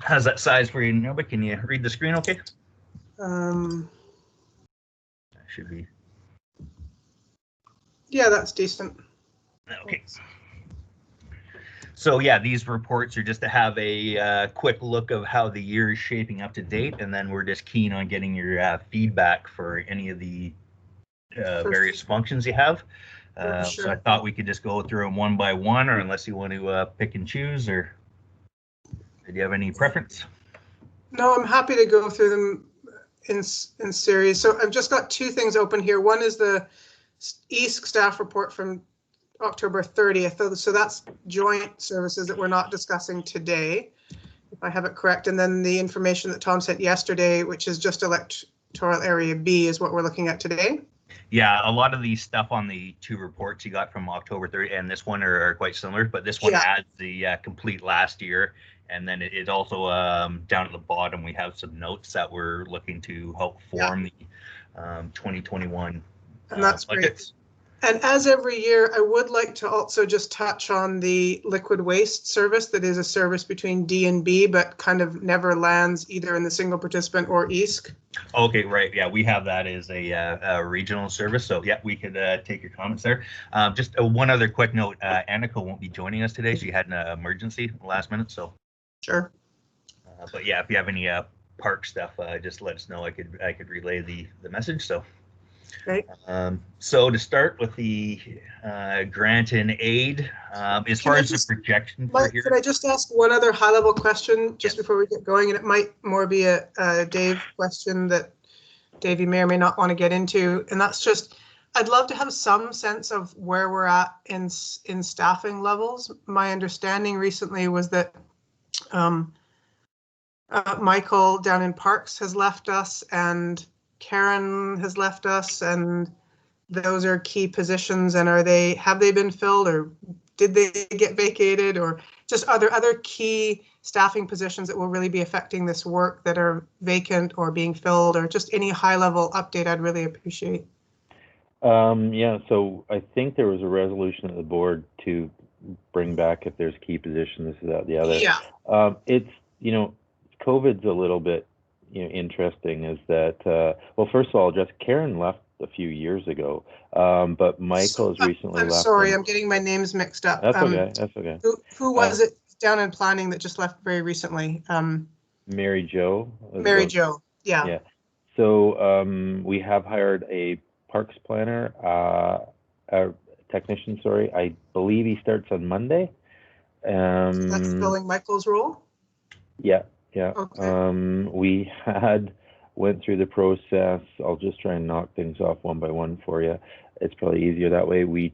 How's that size for you, Nova? Can you read the screen okay? Um, That should be. yeah, that's decent. Okay. So yeah, these reports are just to have a quick look of how the year is shaping up to date, and then we're just keen on getting your feedback for any of the various functions you have. Sure. So I thought we could just go through them one by one, or unless you want to pick and choose, or did you have any preference? No, I'm happy to go through them in series. So I've just got two things open here. One is the EASC staff report from October 30th. So that's joint services that we're not discussing today, if I have it correct. And then the information that Tom sent yesterday, which is just electoral area B, is what we're looking at today. Yeah, a lot of the stuff on the two reports you got from October 30 and this one are quite similar, but this one adds the complete last year. And then it also, down at the bottom, we have some notes that we're looking to help form the 2021 and that's budgets. Great. And as every year, I would like to also just touch on the liquid waste service that is a service between D and B, but kind of never lands either in the single participant or EASC. Okay, right. Yeah, we have that as a regional service. So yeah, we could take your comments there. Just one other quick note, Annika won't be joining us today. She had an emergency last minute, so. Sure. But yeah, if you have any park stuff, just let us know. I could relay the message. So. Right. So to start with the grant and aid, as far as the projection for here. Could I just ask one other high-level question just before we get going? And it might more be a Dave question that Dave, you may or may not want to get into. And that's just, I'd love to have some sense of where we're at in staffing levels. My understanding recently was that Michael down in Parks has left us and Karen has left us, and those are key positions. And have they been filled, or did they get vacated, or just are there other key staffing positions that will really be affecting this work that are vacant or being filled, or just any high level update I'd really appreciate. Yeah, so I think there was a resolution at the board to bring back if there's key positions, this, that, the other. Yeah. It's, COVID's a little bit, interesting is that, well, first of all, just Karen left a few years ago, but Michael has recently left. I'm sorry, I'm getting my names mixed up. That's okay, that's okay. Who was it down in planning that just left very recently? Mary Jo. Mary Jo, yeah. Yeah, so we have hired a parks planner, a technician, sorry. I believe he starts on Monday. That's filling Michael's role? Yeah. Yeah, okay. We went through the process. I'll just try and knock things off one by one for you. It's probably easier that way. We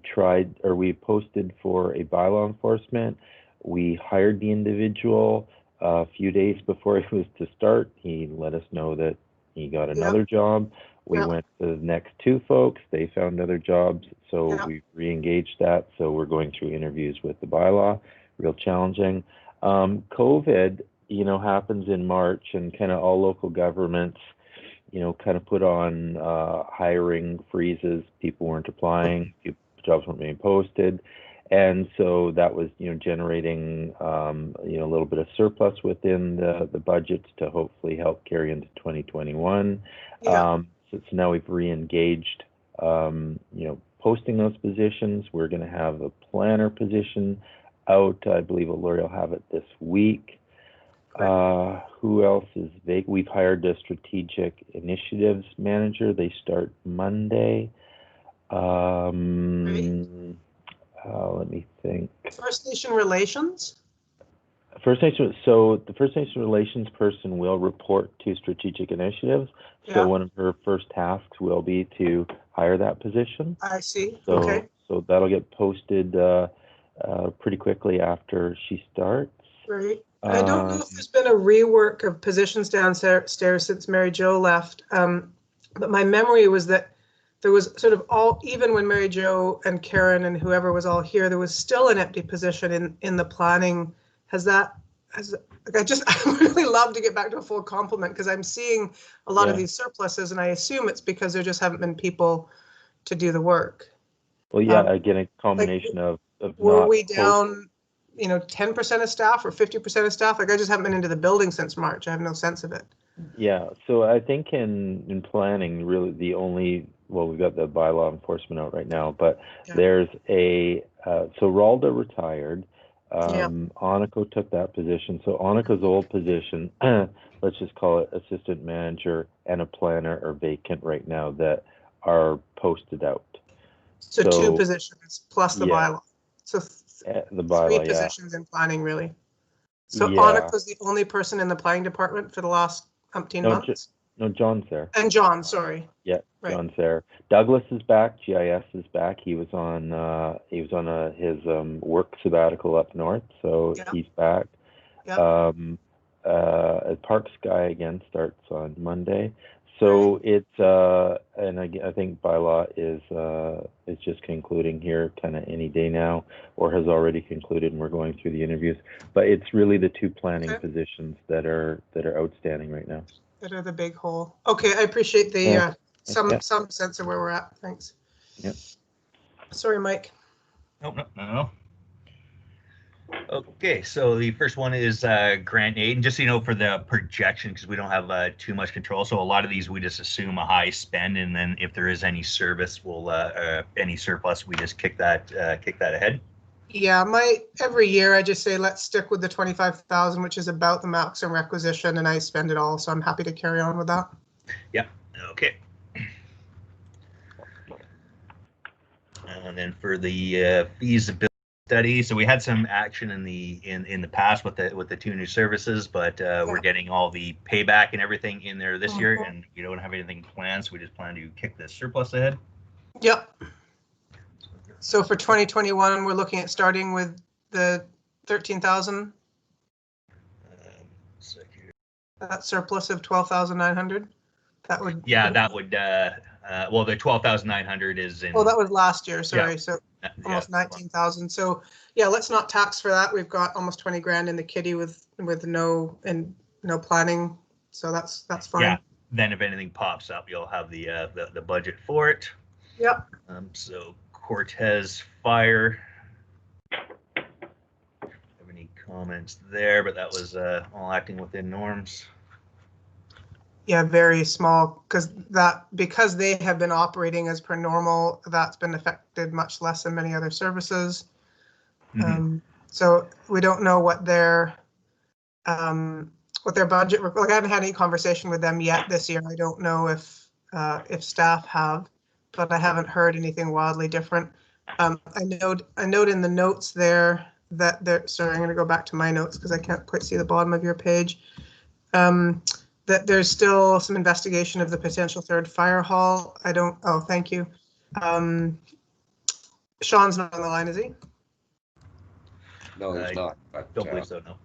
posted for a bylaw enforcement. We hired the individual a few days before he was to start. He let us know that he got another job. We went to the next two folks. They found other jobs, so we re-engaged that. So we're going through interviews with the bylaw. Real challenging. COVID, happens in March, and kind of all local governments, kind of put on hiring freezes. People weren't applying, jobs weren't being posted. And so that was, generating, a little bit of surplus within the budgets to hopefully help carry into 2021. So now we've re-engaged, posting those positions. We're going to have a planner position out. I believe Lori will have it this week. Who else is vague? We've hired a strategic initiatives manager. They start Monday. Let me think. First Nation Relations? So the First Nation Relations person will report to strategic initiatives. So one of her first tasks will be to hire that position. I see. So, okay. So that'll get posted pretty quickly after she starts. Right. I don't know if there's been a rework of positions downstairs since Mary Jo left, but my memory was that there was sort of even when Mary Jo and Karen and whoever was all here, there was still an empty position in the planning. I really love to get back to a full complement, because I'm seeing a lot of these surpluses, and I assume it's because there just haven't been people to do the work. Well, again, a combination of were we down 10% of staff or 50% of staff? Like, I just haven't been into the building since March. I have no sense of it. Yeah, so I think in planning, really the only, well, we've got the bylaw enforcement out right now, but Yeah. there's so Ralda retired. Yeah. Aniko took that position. So Aniko's old position, let's just call it assistant manager and a planner, are vacant right now that are posted out. So 2 positions plus the bylaw. So the 3 bylaw, positions in planning, really. So yeah. Aniko's the only person in the planning department for the last umpteen months? No, John's there. And John, sorry. Yeah, Right. John's there. Douglas is back. GIS is back. He was on his work sabbatical up north, so Yeah. he's back. Yeah. Parks guy again starts on Monday. So it's and I think bylaw is just concluding here kind of any day now, or has already concluded, and we're going through the interviews. But it's really the 2 planning positions that are outstanding right now. That are the big hole. Okay, I appreciate the some sense of where we're at. Thanks. Yeah. Sorry, Mike. No. Okay, so the first one is grant aid, and just so you know, for the projection, because we don't have too much control, so a lot of these we just assume a high spend, and then if there is any service, we'll any surplus, we just kick that ahead. Yeah, every year I just say let's stick with the 25,000, which is about the maximum requisition, and I spend it all, so I'm happy to carry on with that. Yeah. Okay. And then for the feasibility study, so we had some action in the past with the 2 new services, but we're getting all the payback and everything in there this year, and we don't have anything planned, so we just plan to kick the surplus ahead. Yep. So for 2021, we're looking at starting with the 13,000. That surplus of 12,900. That would. Yeah, that would. Well, the 12,900 is in. Oh, that was last year. Sorry, yeah. So almost 19,000. So yeah, let's not tax for that. We've got almost 20 grand in the kitty with no planning, so that's fine. Yeah. Then if anything pops up, you'll have the budget for it. Yep. So Cortez Fire. Have any comments there? But that was all acting within norms. Yeah, very small, because they have been operating as per normal. That's been affected much less than many other services. So we don't know what their budget. Like, I haven't had any conversation with them yet this year. I don't know if staff have, but I haven't heard anything wildly different. I note in the notes there that sorry, I'm going to go back to my notes because I can't quite see the bottom of your page. That there's still some investigation of the potential 3rd fire hall. Oh, thank you. Sean's not on the line, is he? No, he's not. But, don't believe so, no.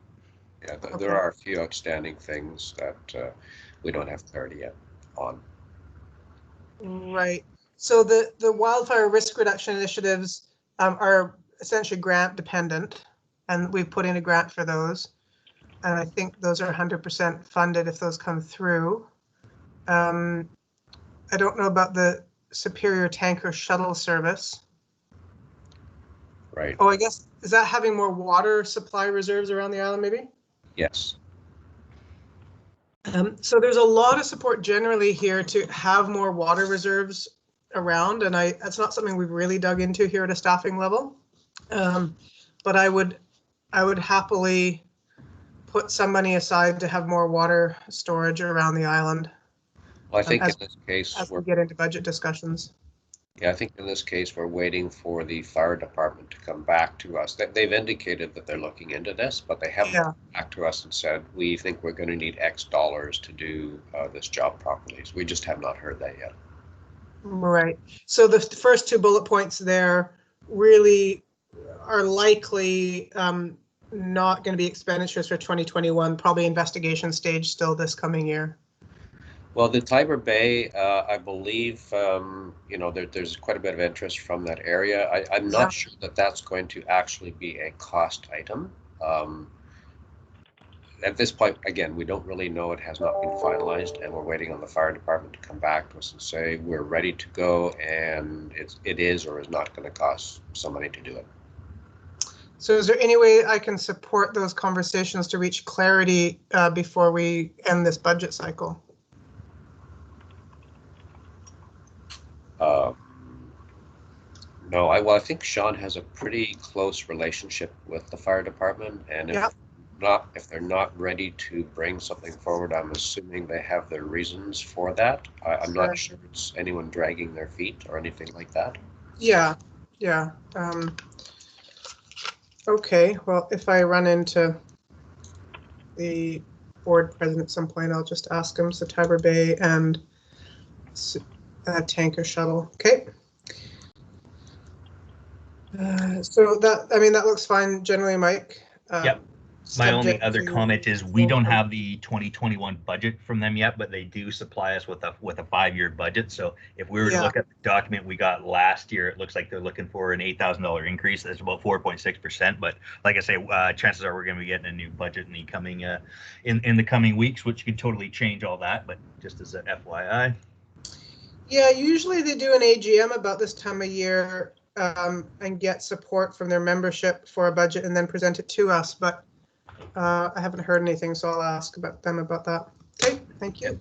Yeah, there are a few outstanding things that we don't have clarity yet on. Right. So the wildfire risk reduction initiatives are essentially grant dependent, and we've put in a grant for those. And I think those are 100% funded if those come through. I don't know about the Superior Tanker Shuttle Service. Right. Oh, I guess, is that having more water supply reserves around the island, maybe? Yes. So there's a lot of support generally here to have more water reserves around, and that's not something we've really dug into here at a staffing level. But I would happily put some money aside to have more water storage around the island. Well, I think in this case, as we get into budget discussions. Yeah, I think in this case, we're waiting for the fire department to come back to us. They've indicated that they're looking into this, but they haven't come back to us and said, we think we're going to need X dollars to do this job properly. So we just have not heard that yet. Right. So the first 2 bullet points there really are likely not going to be expenditures for 2021, probably investigation stage still this coming year. Well, the Tiber Bay, I believe, there's quite a bit of interest from that area. I'm not sure that that's going to actually be a cost item. At this point, again, we don't really know. It has not been finalized, and we're waiting on the fire department to come back to us and say we're ready to go, and it is or is not going to cost some money to do it. So is there any way I can support those conversations to reach clarity before we end this budget cycle? No, well, I think Sean has a pretty close relationship with the fire department, and if they're not ready to bring something forward, I'm assuming they have their reasons for that. I'm not sure it's anyone dragging their feet or anything like that. Yeah. Okay, well, if I run into the board president at some point, I'll just ask him. So Tiber Bay and tanker shuttle. Okay. So that looks fine generally, Mike. Yep. My only other comment is we don't have the 2021 budget from them yet, but they do supply us with a 5-year budget. So if we were to look at the document we got last year, it looks like they're looking for an $8,000 increase. That's about 4.6%. But like I say, chances are we're going to be getting a new budget in the coming in the coming weeks, which could totally change all that. But just as a FYI. Yeah, usually they do an AGM about this time of year and get support from their membership for a budget and then present it to us. But I haven't heard anything, so I'll ask them about that. Okay, thank you.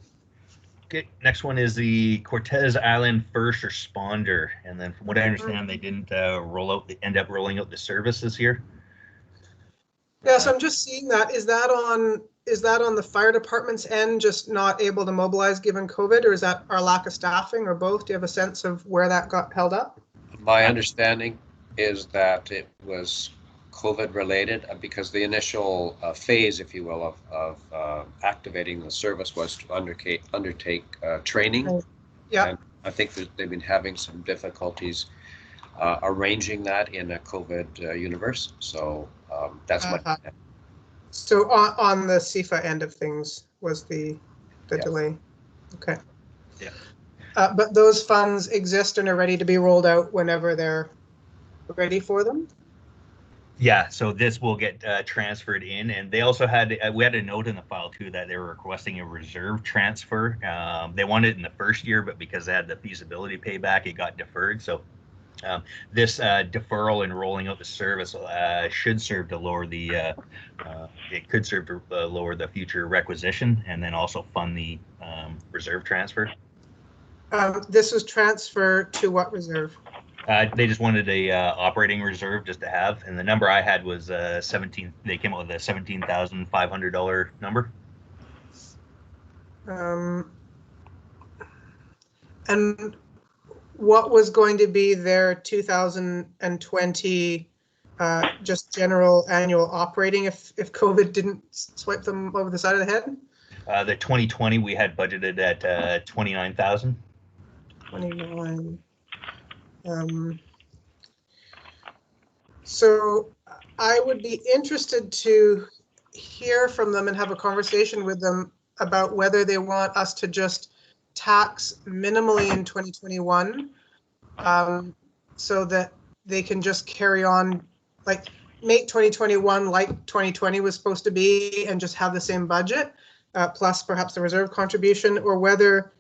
Okay, next one is the Cortez Island First Responder, and then from what I understand, they didn't end up rolling out the services here. Yeah, so I'm just seeing that. Is that on the fire department's end, just not able to mobilize given COVID, or is that our lack of staffing, or both? Do you have a sense of where that got held up? My understanding is that it was COVID related because the initial phase, if you will, of activating the service was to undertake training. Yeah. And I think that they've been having some difficulties arranging that in a COVID universe. So that's my. So on the CIFA end of things was the delay. Okay. Yeah. But those funds exist and are ready to be rolled out whenever they're ready for them? Yeah, so this will get transferred in, and they also had we had a note in the file too that they were requesting a reserve transfer. They wanted it in the first year, but because they had the feasibility payback, it got deferred. So this deferral and rolling out the service should serve to lower the it could serve to lower the future requisition, and then also fund the reserve transfer. This was transfer to what reserve? They just wanted a operating reserve just to have, and the number I had was 17. They came up with a $17,500 number. And what was going to be their 2020 just general annual operating if COVID didn't swipe them over the side of the head? The 2020 we had budgeted at 29,000. 29. So I would be interested to hear from them and have a conversation with them about whether they want us to just tax minimally in 2021 so that they can just carry on, like make 2021 like 2020 was supposed to be and just have the same budget plus perhaps the reserve contribution, or whether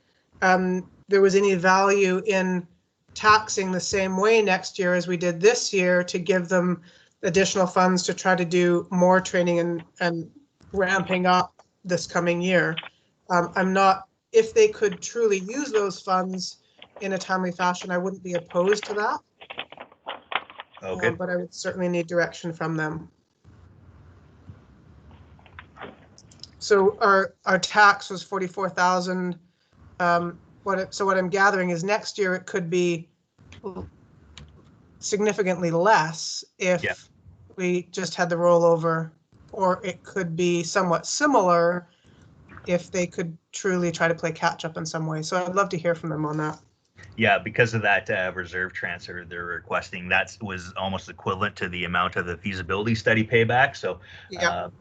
there was any value in taxing the same way next year as we did this year to give them additional funds to try to do more training and ramping up this coming year. I'm not, if they could truly use those funds in a timely fashion, I wouldn't be opposed to that. Okay. But I would certainly need direction from them. So our tax was 44,000. So what I'm gathering is next year it could be significantly less if we just had the rollover, or it could be somewhat similar if they could truly try to play catch up in some way. So I'd love to hear from them on that. Yeah, because of that reserve transfer they're requesting, that was almost equivalent to the amount of the feasibility study payback. So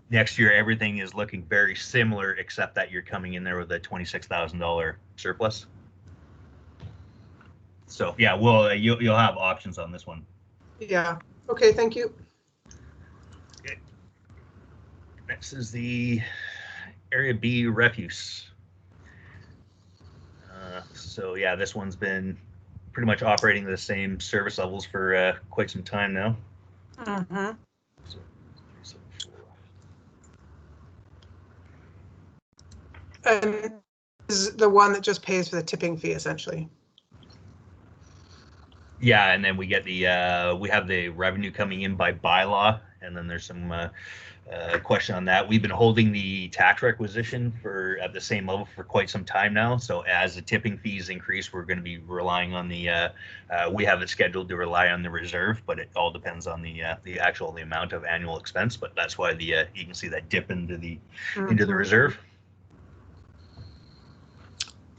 next year everything is looking very similar, except that you're coming in there with a $26,000 surplus. So yeah, well, you'll have options on this one. Yeah. Okay. Thank you. Okay. Next is the Area B refuse. So yeah, this one's been pretty much operating the same service levels for quite some time now. So 374. And this is the one that just pays for the tipping fee, essentially. Yeah, and then we get the we have the revenue coming in by bylaw, and then there's some question on that. We've been holding the tax requisition for at the same level for quite some time now. So as the tipping fees increase, we're going to be relying on the. We have it scheduled to rely on the reserve, but it all depends on the amount of annual expense. But that's why the you can see that dip into the reserve.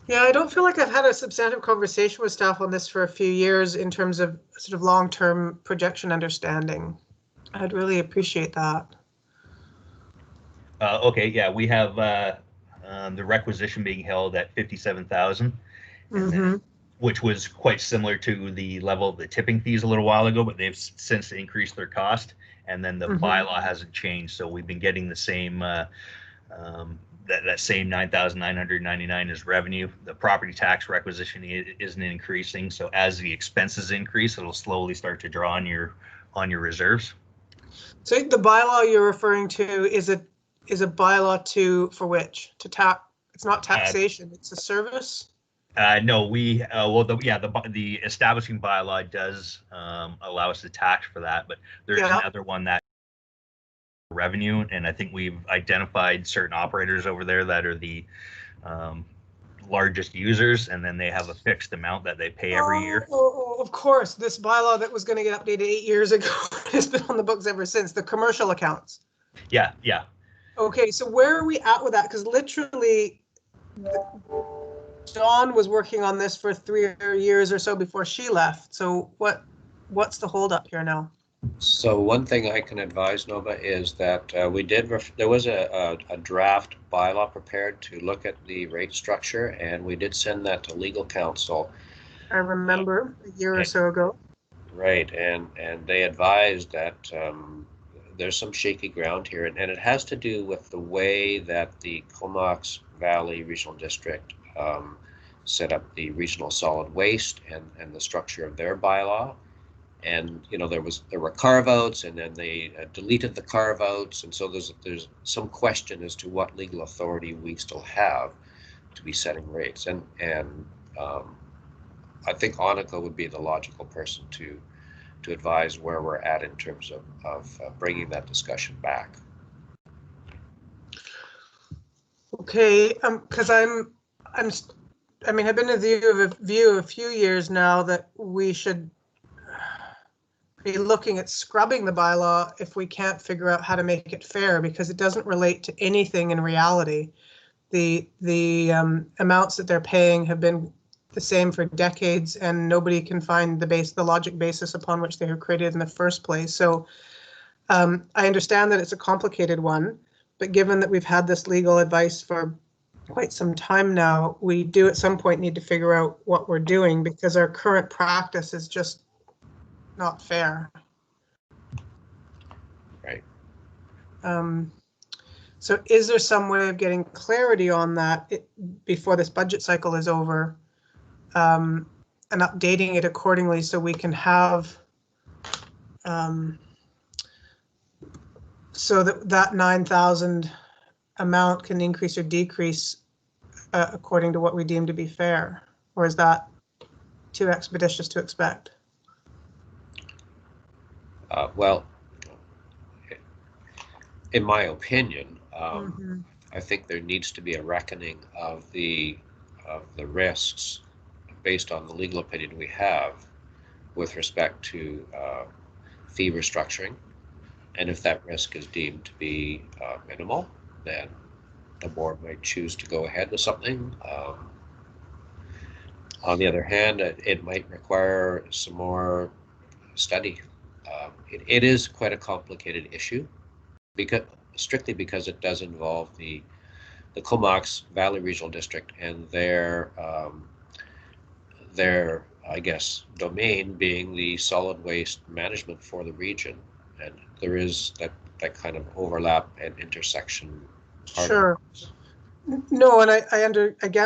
Yeah, I don't feel like I've had a substantive conversation with staff on this for a few years in terms of sort of long-term projection understanding. I'd really appreciate that. Okay, yeah, we have the requisition being held at 57,000, which was quite similar to the level of the tipping fees a little while ago, but they've since increased their cost, and then the bylaw hasn't changed, so we've been getting the same that same 9,999 as revenue. The property tax requisition isn't increasing, so as the expenses increase, it'll slowly start to draw on your reserves. So the bylaw you're referring to is a bylaw for which? To tap? It's not taxation. It's a service. No, we the establishing bylaw does allow us to tax for that, but there's another one that revenue, and I think we've identified certain operators over there that are the largest users, and then they have a fixed amount that they pay every year. Of course, this bylaw that was going to get updated 8 years ago has been on the books ever since. The commercial accounts. Yeah. Okay, so where are we at with that? Because literally, Dawn was working on this for 3 years or so before she left. So what's the holdup here now? So one thing I can advise, Nova, is that there was a draft bylaw prepared to look at the rate structure, and we did send that to legal counsel. I remember a year or so ago. Right, and they advised that there's some shaky ground here, and it has to do with the way that the Comox Valley Regional District set up the regional solid waste and the structure of their bylaw. And there were carve-outs, and then they deleted the carve-outs, and so there's some question as to what legal authority we still have to be setting rates. And I think Annika would be the logical person to advise where we're at in terms of bringing that discussion back. Okay, because I've been of the view a few years now that we should be looking at scrubbing the bylaw if we can't figure out how to make it fair, because it doesn't relate to anything in reality. The amounts that they're paying have been the same for decades, and nobody can find the logic basis upon which they were created in the first place. So I understand that it's a complicated one, but given that we've had this legal advice for quite some time now, we do at some point need to figure out what we're doing, because our current practice is just not fair. Right. So is there some way of getting clarity on that before this budget cycle is over, and updating it accordingly so we can have so that 9,000 amount can increase or decrease according to what we deem to be fair? Or is that too expeditious to expect? Well, in my opinion, I think there needs to be a reckoning of the risks based on the legal opinion we have with respect to fee restructuring, and if that risk is deemed to be minimal, then the board might choose to go ahead with something. On the other hand, it might require some more study. It is quite a complicated issue, strictly because it does involve the Comox Valley Regional District and their I guess domain being the solid waste management for the region, and there is that kind of overlap and intersection. Sure. No, and I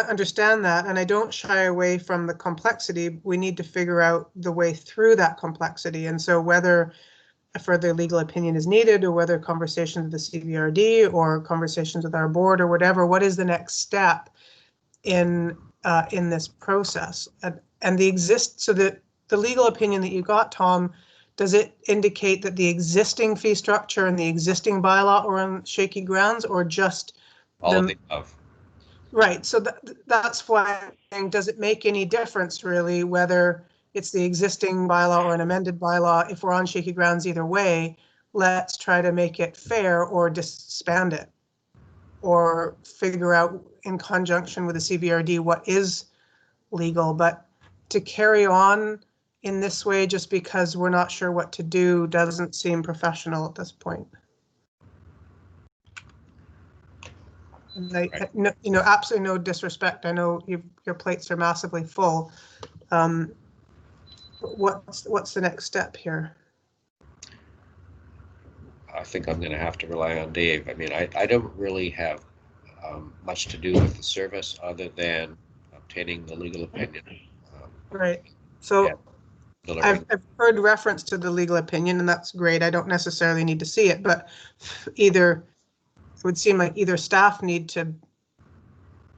understand that, and I don't shy away from the complexity. We need to figure out the way through that complexity, and so whether a further legal opinion is needed, or whether conversations with the CBRD or conversations with our board or whatever. What is the next step in this process? And the legal opinion that you got, Tom, does it indicate that the existing fee structure and the existing bylaw are on shaky grounds, or just all of the above? Right. So that's why I'm saying, does it make any difference really whether it's the existing bylaw or an amended bylaw? If we're on shaky grounds either way, let's try to make it fair or disband it, or figure out in conjunction with the CBRD what is legal. But to carry on in this way just because we're not sure what to do doesn't seem professional at this point. And absolutely no disrespect. I know your plates are massively full. What's the next step here? I think I'm going to have to rely on Dave. I mean, I don't really have much to do with the service other than obtaining the legal opinion. Right. So yeah, I've heard reference to the legal opinion, and that's great. I don't necessarily need to see it, but it would seem like either staff need to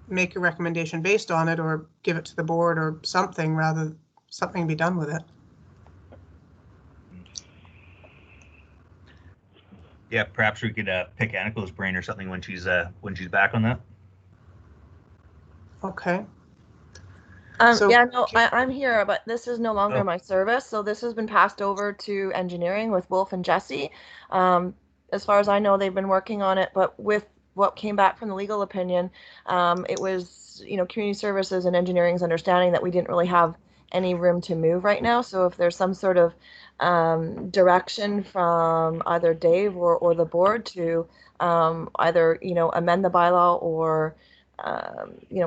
make a recommendation based on it, or give it to the board, or something be done with it. Yeah, perhaps we could pick Annico's brain or something when she's back on that. Okay. Yeah, no, I'm here, but this is no longer my service. So this has been passed over to engineering with Wolf and Jesse. As far as I know, they've been working on it, but with what came back from the legal opinion, it was, community services and engineering's understanding that we didn't really have any room to move right now. So if there's some sort of direction from either Dave or the board to either, amend the bylaw or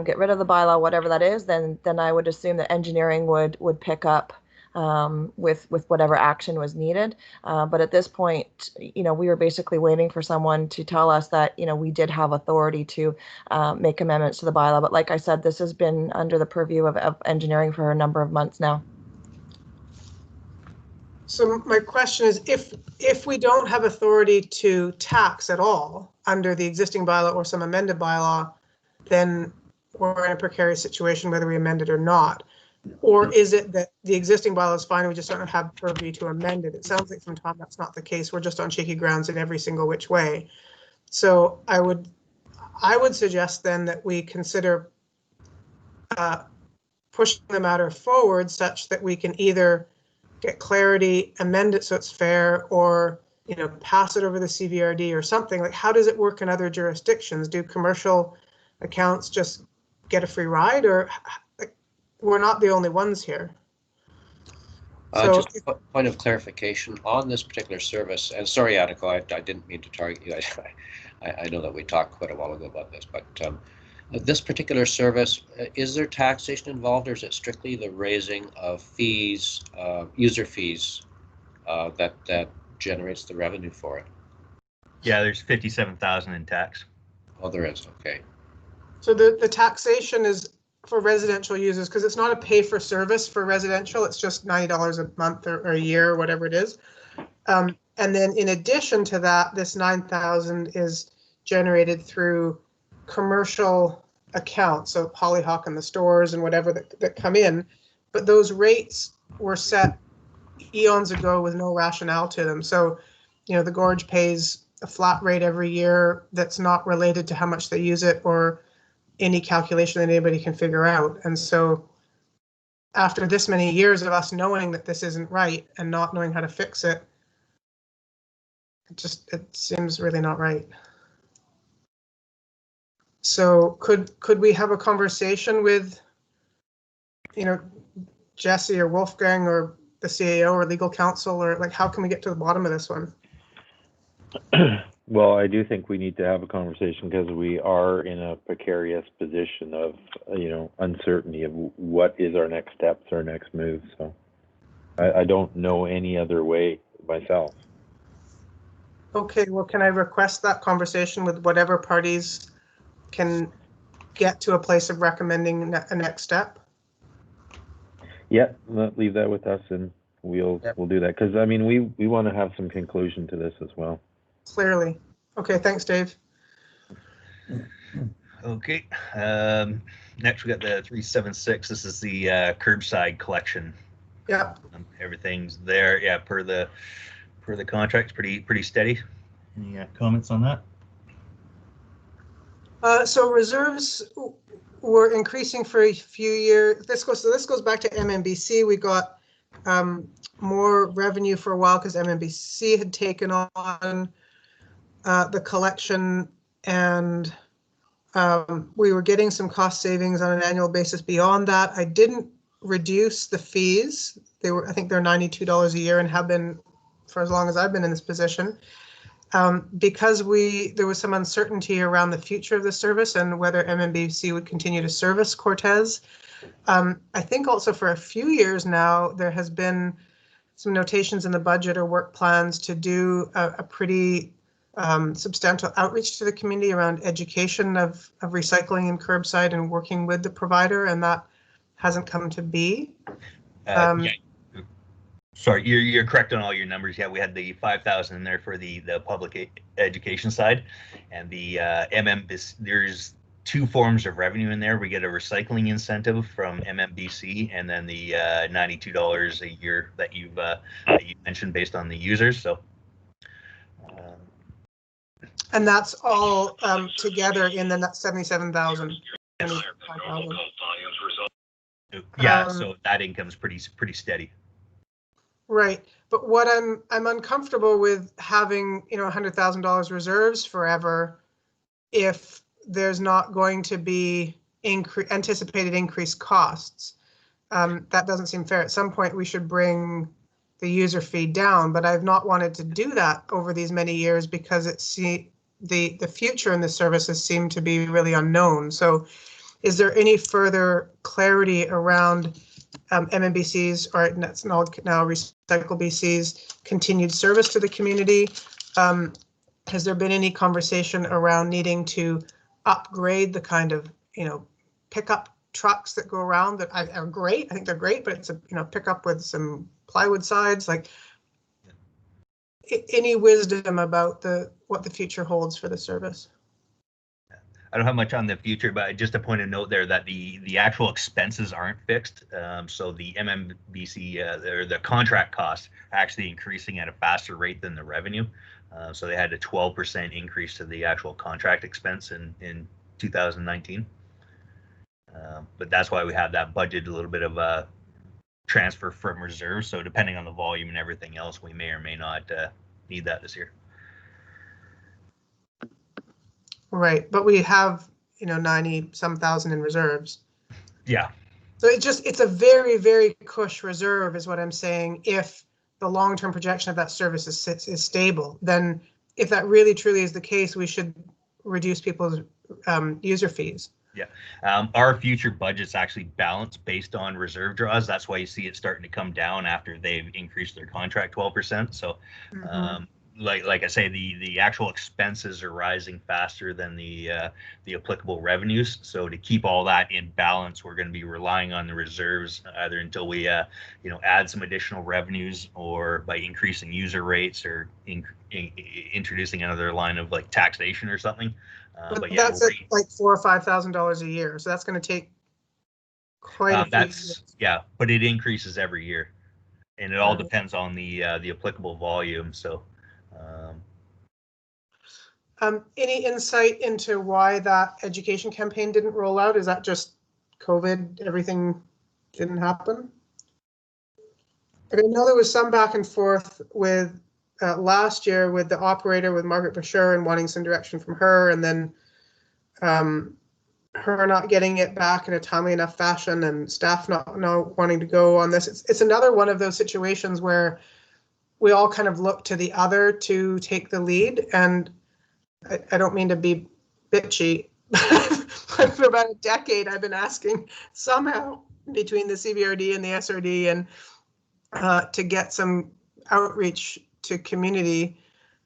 get rid of the bylaw, whatever that is, then I would assume that engineering would pick up with whatever action was needed. But at this point, we were basically waiting for someone to tell us that, we did have authority to make amendments to the bylaw. But like I said, this has been under the purview of engineering for a number of months now. So my question is, if we don't have authority to tax at all under the existing bylaw or some amended bylaw, then we're in a precarious situation whether we amend it or not. Or is it that the existing bylaw is fine, we just don't have purview to amend it? It sounds like from Tom that's not the case. We're just on shaky grounds in every single which way. So I would suggest then that we consider pushing the matter forward such that we can either get clarity, amend it so it's fair, or pass it over the CBRD or something. Like, how does it work in other jurisdictions? Do commercial accounts just get a free ride, or we're not the only ones here? So just a point of clarification on this particular service, and sorry, Annico, I didn't mean to target you. I know that we talked quite a while ago about this, but this particular service, is there taxation involved, or is it strictly the raising of fees, user fees, that generates the revenue for it? Yeah, there's 57,000 in tax. Oh, there is. Okay. So the taxation is for residential users, because it's not a pay for service for residential. It's just $90 a month or a year, or whatever it is. And then in addition to that, this 9,000 is generated through commercial accounts, so Hollyhock and the stores and whatever that come in. But those rates were set eons ago with no rationale to them. So, the Gorge pays a flat rate every year that's not related to how much they use it or any calculation that anybody can figure out. And so after this many years of us knowing that this isn't right and not knowing how to fix it, it seems really not right. So could we have a conversation with, Jesse or Wolfgang or the CAO or legal counsel, or like, how can we get to the bottom of this one? Well, I do think we need to have a conversation because we are in a precarious position of, uncertainty of what is our next steps, our next move. So I don't know any other way myself. Okay, well, can I request that conversation with whatever parties can get to a place of recommending a next step? Yeah, leave that with us and we'll do that, because I mean we want to have some conclusion to this as well. Clearly. Okay, thanks, Dave. Okay. Next we got the 376. This is the curbside collection. Yeah. Everything's there. Yeah, per the contract, pretty steady. Any comments on that? So reserves were increasing for a few years. This goes back to MMBC. We got more revenue for a while because MMBC had taken on the collection, and we were getting some cost savings on an annual basis beyond that. I didn't reduce the fees. I think they're $92 a year and have been for as long as I've been in this position. Because there was some uncertainty around the future of the service and whether MMBC would continue to service Cortez. I think also for a few years now, there has been some notations in the budget or work plans to do a pretty substantial outreach to the community around education of recycling and curbside and working with the provider, and that hasn't come to be. Yeah. Sorry, you're correct on all your numbers. Yeah, we had the 5,000 in there for the public education side, and the MMBC. There's two forms of revenue in there. We get a recycling incentive from MMBC, and then the $92 a year that you mentioned based on the users. So, and that's all together in the 77,000. Yeah, so that income's pretty steady. Right, but what I'm uncomfortable with having $100,000 reserves forever if there's not going to be anticipated increased costs. That doesn't seem fair. At some point we should bring the user fee down, but I've not wanted to do that over these many years because the future in the services seem to be really unknown. So is there any further clarity around MMBC's, or it's now Recycle BC's continued service to the community? Has there been any conversation around needing to upgrade the kind of pickup trucks that go around that are great? I think they're great, but it's a pickup with some plywood sides. Like, any wisdom about what the future holds for the service? I don't have much on the future, but just a point of note there that the actual expenses aren't fixed. So the MMBC or the contract costs are actually increasing at a faster rate than the revenue. So they had a 12% increase to the actual contract expense in 2019. But that's why we have that budget, a little bit of a transfer from reserves. So depending on the volume and everything else, we may or may not need that this year. Right, but we have 90-some thousand in reserves. Yeah. So it's a very, very cush reserve is what I'm saying. If the long-term projection of that service is stable, then if that really truly is the case, we should reduce people's user fees. Yeah, our future budget's actually balanced based on reserve draws. That's why you see it starting to come down after they've increased their contract 12%. So, like I say, the actual expenses are rising faster than the applicable revenues. So to keep all that in balance, we're going to be relying on the reserves either until we add some additional revenues, or by increasing user rates, or introducing another line of like taxation or something. But yeah, that's like $4,000 or $5,000 a year, so that's going to take quite a few years. Yeah, but it increases every year, and it all depends on the applicable volume. So. Any insight into why that education campaign didn't roll out? Is that just COVID? Everything didn't happen? I know there was some back and forth with last year with the operator, with Margaret Bashir, and wanting some direction from her, and then her not getting it back in a timely enough fashion, and staff not wanting to go on this. It's another one of those situations where we all kind of look to the other to take the lead, and I don't mean to be bitchy, but for about a decade I've been asking somehow between the CVRD and the SRD and to get some outreach to community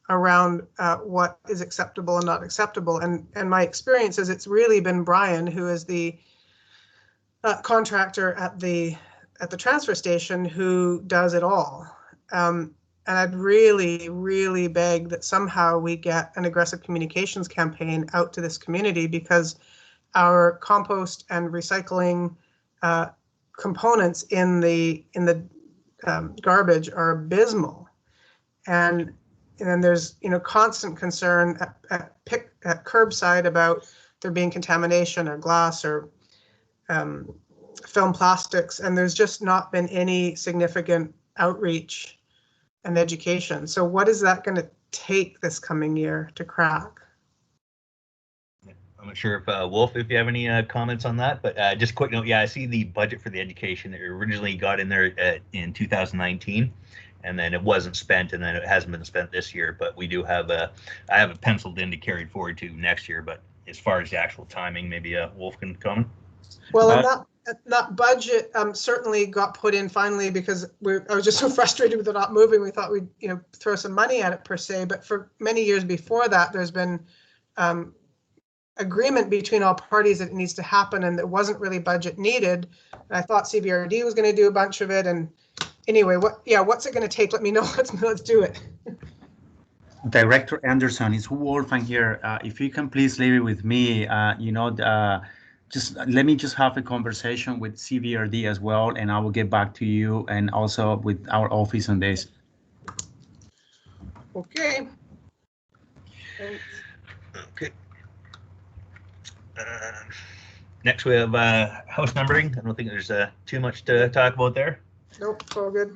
around what is acceptable and not acceptable. And my experience is it's really been Brian, who is the contractor at the at the transfer station who does it all. And I'd really, really beg that somehow we get an aggressive communications campaign out to this community, because our compost and recycling components in the garbage are abysmal, and then there's constant concern at curbside about there being contamination or glass or film plastics, and there's just not been any significant outreach and education. So what is that going to take this coming year to crack? I'm not sure if Wolf, if you have any comments on that, but just quick note. Yeah, I see the budget for the education that originally got in there in 2019, and then it wasn't spent, and then it hasn't been spent this year. But we do have I have it penciled in to carry forward to next year. But as far as the actual timing, maybe Wolf can comment. Well, and that budget certainly got put in finally, because I was just so frustrated with it not moving. We thought we'd throw some money at it per se, but for many years before that, there's been agreement between all parties that it needs to happen, and there wasn't really budget needed. And I thought CVRD was going to do a bunch of it. And anyway, what's it going to take? Let me know. Let's do it. Director Anderson, it's Wolfgang here. If you can please leave it with me, just let me just have a conversation with CVRD as well, and I will get back to you, and also with our office on this. Okay. Thanks. Okay. Next, we have house numbering. I don't think there's too much to talk about there. Nope, it's all good.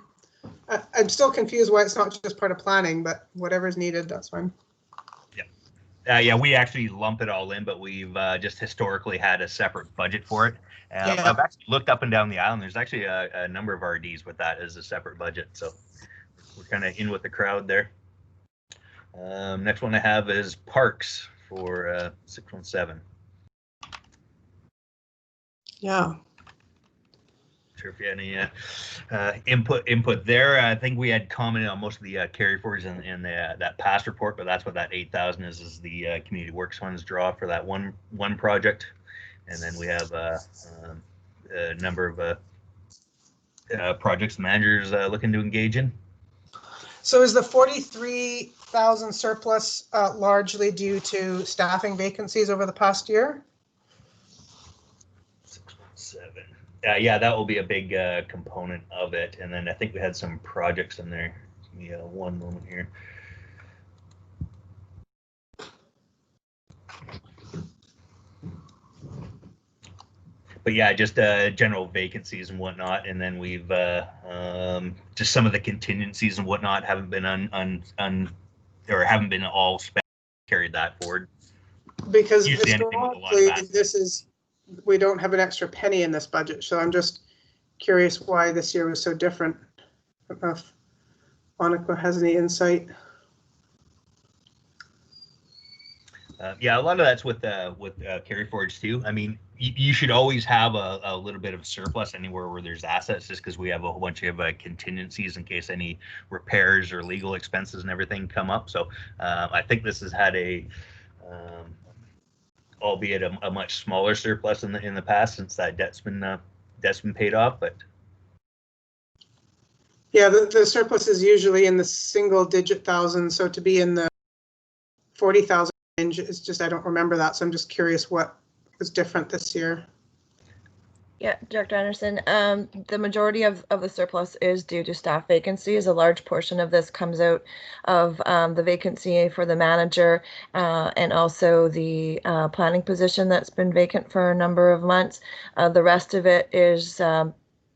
I'm still confused why it's not just part of planning, but whatever's needed, that's fine. Yeah, we actually lump it all in, but we've just historically had a separate budget for it. Yeah. I've actually looked up and down the island. There's actually a number of RDs with that as a separate budget, so we're kind of in with the crowd there. Next one I have is parks for 617. Yeah. Sure if you had any input there. I think we had commented on most of the carry forwards in that past report, but that's what that 8,000 is the community works funds draw for that one project, and then we have a number of projects managers looking to engage in. So is the 43,000 surplus largely due to staffing vacancies over the past year? 617. Yeah, that will be a big component of it. And then I think we had some projects in there. Give me one moment here. But yeah, just general vacancies and whatnot. And then we've just some of the contingencies and whatnot haven't been haven't been all spent. Carried that forward. Because historically, we don't have an extra penny in this budget, so I'm just curious why this year was so different. I don't know if Monica has any insight. Yeah, a lot of that's with carry forwards too. I mean, you should always have a little bit of surplus anywhere where there's assets, just because we have a whole bunch of contingencies in case any repairs or legal expenses and everything come up. So I think this has had albeit a much smaller surplus in the past, since that debt's been paid off. But yeah, the surplus is usually in the single-digit thousands, so to be in the 40,000 range is just, I don't remember that, so I'm just curious what was different this year. Yeah, Director Anderson, the majority of the surplus is due to staff vacancies. A large portion of this comes out of the vacancy for the manager and also the planning position that's been vacant for a number of months. The rest of it is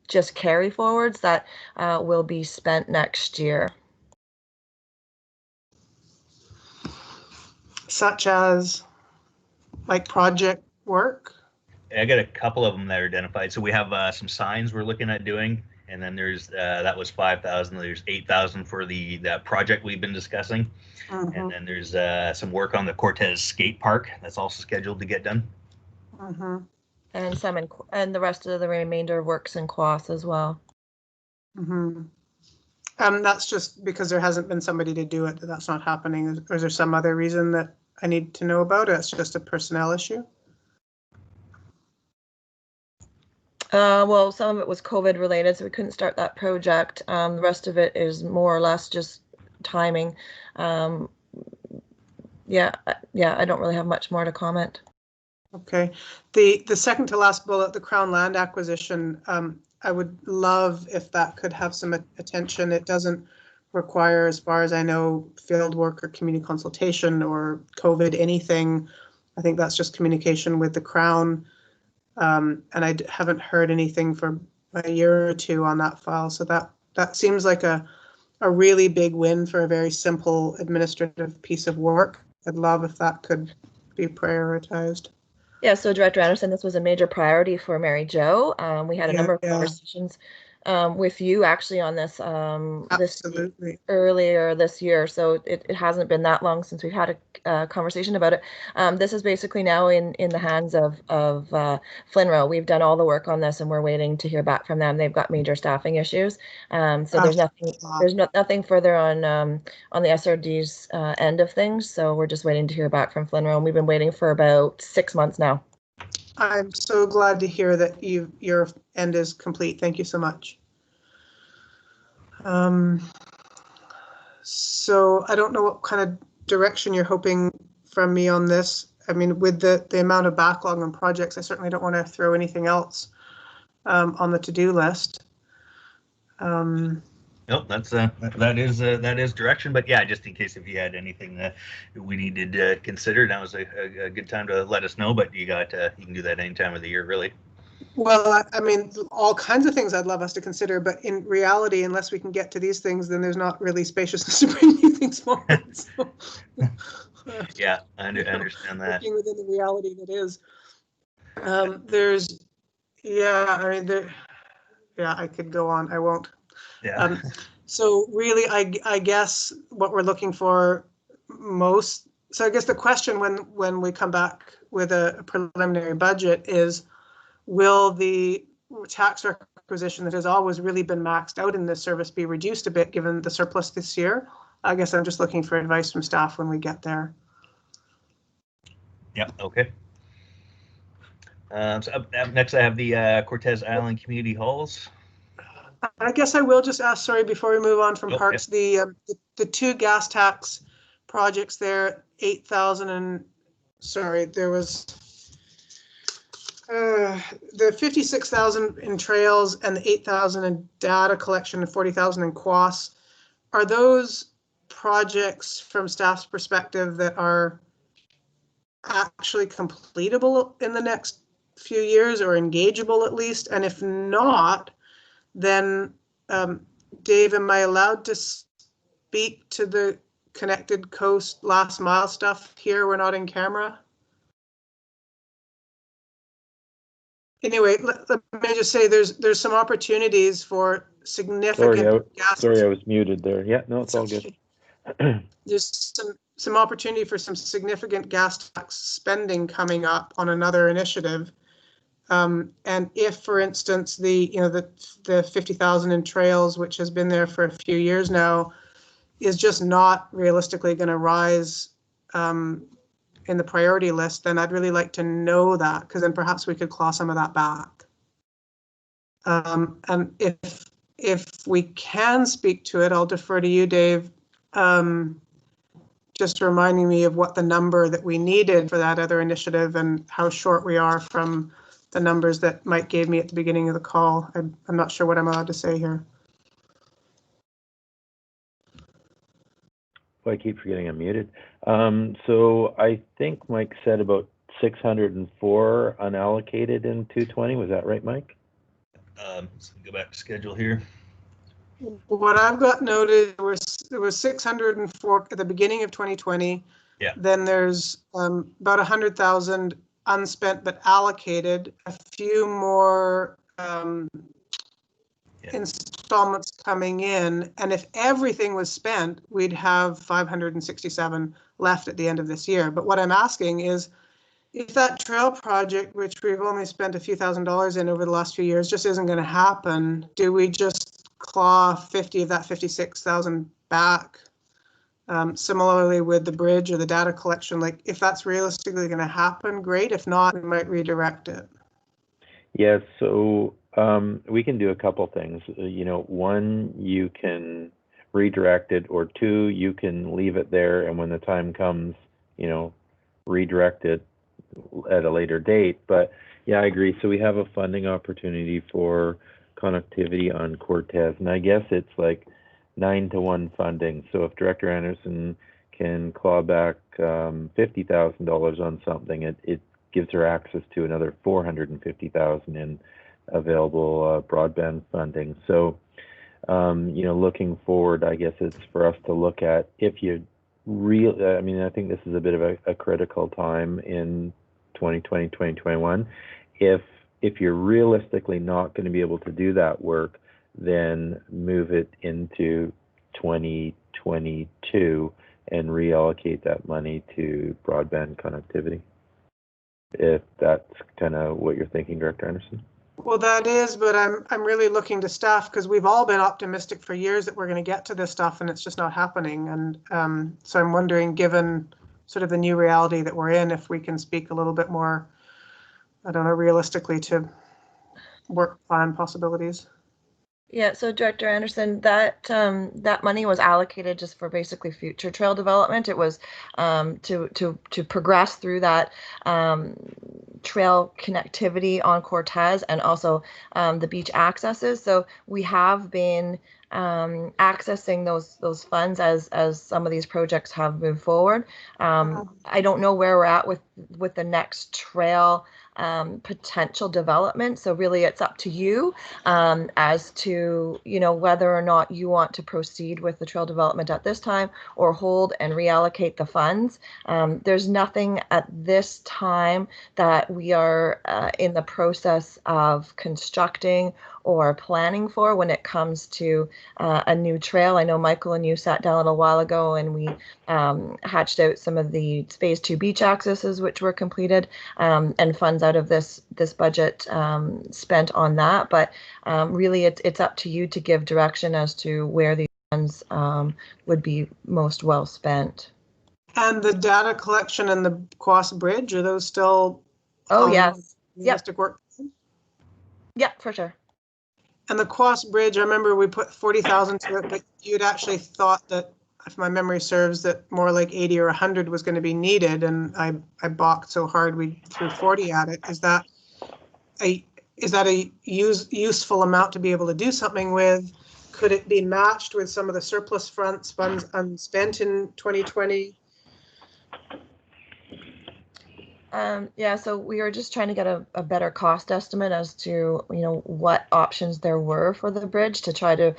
just carry forwards that will be spent next year. Such as like project work? I got a couple of them that are identified. So we have some signs we're looking at doing, and then there's that was 5,000. There's 8,000 for that project we've been discussing, and then there's some work on the Cortez Skate Park that's also scheduled to get done. And and the rest of the remainder works in Quas as well. That's just because there hasn't been somebody to do it. That's not happening. Or is there some other reason that I need to know about? It's just a personnel issue. Well, some of it was COVID related, so we couldn't start that project. The rest of it is more or less just timing. Yeah, I don't really have much more to comment. Okay. The second to last bullet, the Crown land acquisition, I would love if that could have some attention. It doesn't require, as far as I know, field work or community consultation or COVID, anything. I think that's just communication with the Crown. And I haven't heard anything for a year or two on that file. So that seems like a really big win for a very simple administrative piece of work. I'd love if that could be prioritized. Yeah, so Director Anderson, this was a major priority for Mary Jo. We had a number of conversations with you actually on this earlier this year. So it hasn't been that long since we've had a conversation about it. This is basically now in the hands of Flinro. We've done all the work on this, and we're waiting to hear back from them. They've got major staffing issues, so there's nothing further on the SRD's end of things. So we're just waiting to hear back from Flinro, and we've been waiting for about 6 months now. I'm so glad to hear that your end is complete. Thank you so much. So I don't know what kind of direction you're hoping from me on this. I mean, with the amount of backlog on projects, I certainly don't want to throw anything else on the to-do list. Nope, that is direction. But yeah, just in case if you had anything that we needed to consider, that was a good time to let us know. But you can do that any time of the year, really. Well, I mean, all kinds of things I'd love us to consider, but in reality, unless we can get to these things, then there's not really spaciousness to bring new things forward. So, yeah, I understand that. Working within the reality that is. I could go on. I won't. Yeah. So really, I guess what we're looking for most. So I guess the question when we come back with a preliminary budget is, will the tax requisition that has always really been maxed out in this service be reduced a bit given the surplus this year? I guess I'm just looking for advice from staff when we get there. Yeah, okay. So up next I have the Cortez Island Community Halls. I guess I will just ask, sorry, before we move on from parks, the two gas tax projects there, 8,000 and, sorry, there was the 56,000 in trails and the 8,000 in data collection and 40,000 in QUAS. Are those projects from staff's perspective that are actually completable in the next few years or engageable at least? And if not, then Dave, am I allowed to speak to the Connected Coast last mile stuff here? We're not in camera. Anyway, let me just say there's some opportunities for significant gas. Sorry, I was muted there. Yeah, no, it's all good. There's some opportunity for some significant gas tax spending coming up on another initiative. And if, for instance, the 50,000 in trails, which has been there for a few years now, is just not realistically going to rise in the priority list, then I'd really like to know that, because then perhaps we could claw some of that back. And if we can speak to it, I'll defer to you, Dave. Just reminding me of what the number that we needed for that other initiative and how short we are from the numbers that Mike gave me at the beginning of the call. I'm not sure what I'm allowed to say here. Well, I keep forgetting I'm muted. So I think Mike said about 604 unallocated in 220. Was that right, Mike? Let's go back to schedule here. What I've got noted there was 604 at the beginning of 2020. Yeah. Then there's about 100,000 unspent but allocated. A few more installments coming in, and if everything was spent, we'd have 567 left at the end of this year. But what I'm asking is, if that trail project, which we've only spent a few $1,000s in over the last few years, just isn't going to happen, do we just claw 50 of that 56,000 back? Similarly with the bridge or the data collection, like if that's realistically going to happen, great. If not, we might redirect it. Yeah, so We can do a couple things. One, you can redirect it, or two, you can leave it there, and when the time comes, redirect it at a later date. But yeah, I agree. So we have a funding opportunity for connectivity on Cortez, and I guess it's like 9-to-1 funding. So if Director Anderson can claw back $50,000 on something, it gives her access to another $450,000 in available broadband funding. So, looking forward, I guess it's for us to look at if you I think this is a bit of a critical time in 2020, 2021. If you're realistically not going to be able to do that work, then move it into 2022 and reallocate that money to broadband connectivity. If that's kind of what you're thinking, Director Anderson. Well, that is, but I'm really looking to staff, because we've all been optimistic for years that we're going to get to this stuff, and it's just not happening. And so I'm wondering, given sort of the new reality that we're in, if we can speak a little bit more, I don't know, realistically to work plan possibilities. Yeah, so Director Anderson, that money was allocated just for basically future trail development. It was to progress through that trail connectivity on Cortez, and also the beach accesses. So we have been accessing those funds as some of these projects have moved forward. I don't know where we're at with the next trail potential development. So really it's up to you as to, whether or not you want to proceed with the trail development at this time or hold and reallocate the funds. There's nothing at this time that we are in the process of constructing or planning for when it comes to a new trail. I know Michael and you sat down a little while ago and we hatched out some of the phase 2 beach accesses which were completed, and funds out of this budget spent on that. But really it's up to you to give direction as to where these funds would be most well spent. And the data collection and the Quas Bridge, are those still yes. realistic work? Yeah, for sure. And the Quas Bridge, I remember we put 40,000 to it, but you'd actually thought that, if my memory serves, that more like 80 or 100 was going to be needed, and I balked so hard we threw 40 at it. Is that a useful amount to be able to do something with? Could it be matched with some of the surplus funds unspent in 2020? Yeah, so we were just trying to get a better cost estimate as to, what options there were for the bridge to try to,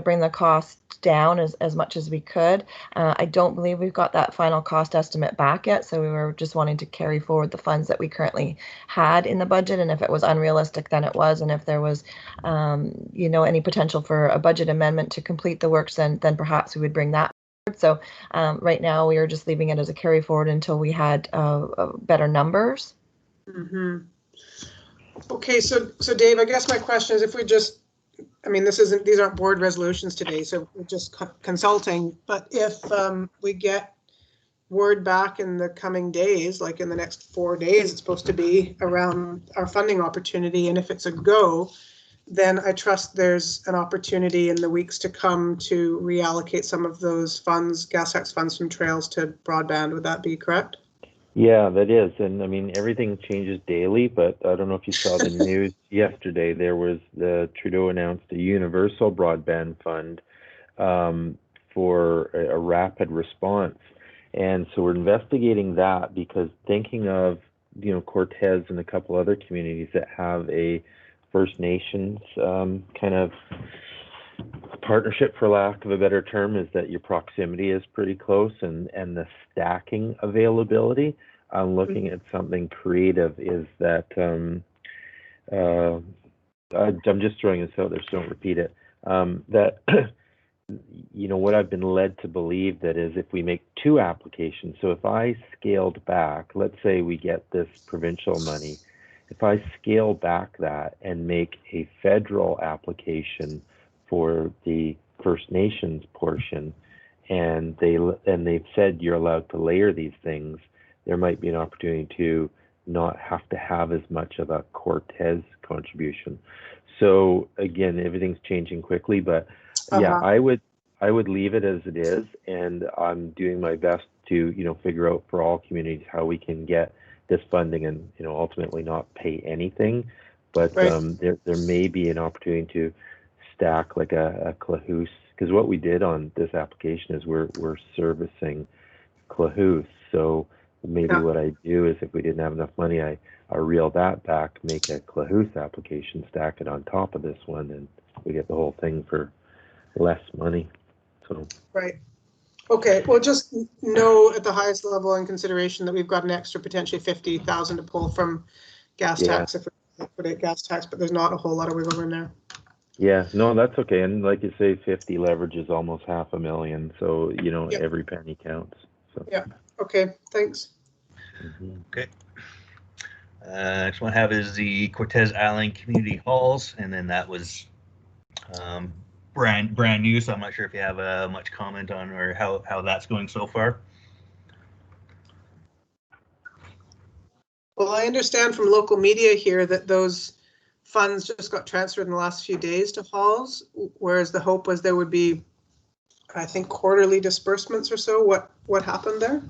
bring the cost down as much as we could. I don't believe we've got that final cost estimate back yet, so we were just wanting to carry forward the funds that we currently had in the budget, and if it was unrealistic, then it was, and if there was, any potential for a budget amendment to complete the works, then perhaps we would bring that. So right now we are just leaving it as a carry forward until we had better numbers. Mm-hmm. Okay, so Dave, I guess my question is, if we just, these aren't board resolutions today, so we're just consulting, but if we get word back in the coming days, like in the next 4 days, it's supposed to be around our funding opportunity, and if it's a go, then I trust there's an opportunity in the weeks to come to reallocate some of those funds, gas tax funds from trails to broadband. Would that be correct? Yeah, that is. And everything changes daily, but I don't know if you saw the news yesterday. The Trudeau announced a universal broadband fund for a rapid response. And so we're investigating that, because thinking of, Cortez and a couple other communities that have a First Nations kind of partnership, for lack of a better term, is that your proximity is pretty close, and the stacking availability. Looking at something creative is that I'm just throwing this out there, so don't repeat it. That what I've been led to believe, that is, if we make 2 applications, so if I scaled back, let's say we get this provincial money, if I scale back that and make a federal application for the First Nations portion, and they've said you're allowed to layer these things, there might be an opportunity to not have to have as much of a Cortez contribution. So again, everything's changing quickly, but yeah, I would leave it as it is, and I'm doing my best to figure out for all communities how we can get this funding and ultimately not pay anything. But there may be an opportunity to stack like a Clahoos, because what we did on this application is we're servicing Clahoos. So maybe what I do is if we didn't have enough money, I reel that back, make a Clahoos application, stack it on top of this one, and we get the whole thing for less money. So right. Okay, well, just know at the highest level in consideration that we've got an extra potentially 50,000 to pull from gas tax if we put it gas tax, but there's not a whole lot of wiggle room there. Yeah, no, that's okay. And like you say, 50 leverage is almost $500,000. So, every penny counts. So. Yeah. Okay. Thanks. Okay. Next one I have is the Cortez Island Community Halls, and then that was brand new. So I'm not sure if you have much comment on or how that's going so far. Well, I understand from local media here that those funds just got transferred in the last few days to halls, whereas the hope was there would be, I think, quarterly disbursements or so. What happened there?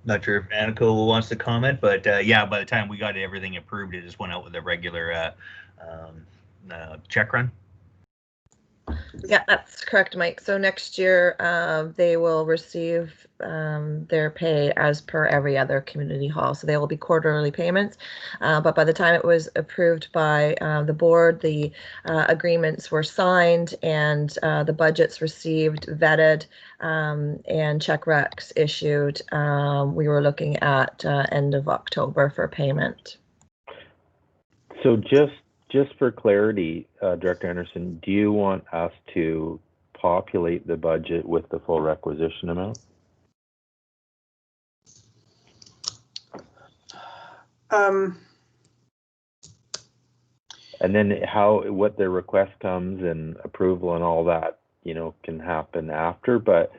Not sure if Aniko wants to comment, but yeah, by the time we got everything approved, it just went out with a regular check run. Yeah, that's correct, Mike. So next year they will receive their pay as per every other community hall. So they will be quarterly payments. But by the time it was approved by the board, the agreements were signed and the budgets received, vetted, and check recs issued. We were looking at end of October for payment. So just for clarity, Director Anderson, do you want us to populate the budget with the full requisition amount? And then what the request comes and approval and all that, can happen after. But,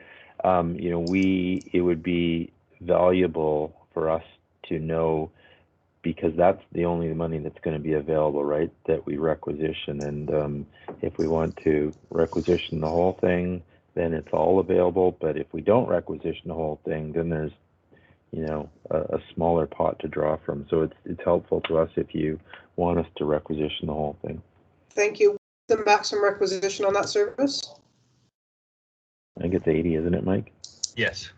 it would be valuable for us to know, because that's the only money that's going to be available, right, that we requisition. And if we want to requisition the whole thing, then it's all available. But if we don't requisition the whole thing, then there's, a smaller pot to draw from. So it's helpful to us if you want us to requisition the whole thing. Thank you. The maximum requisition on that service? I think it's 80, isn't it, Mike? Yes.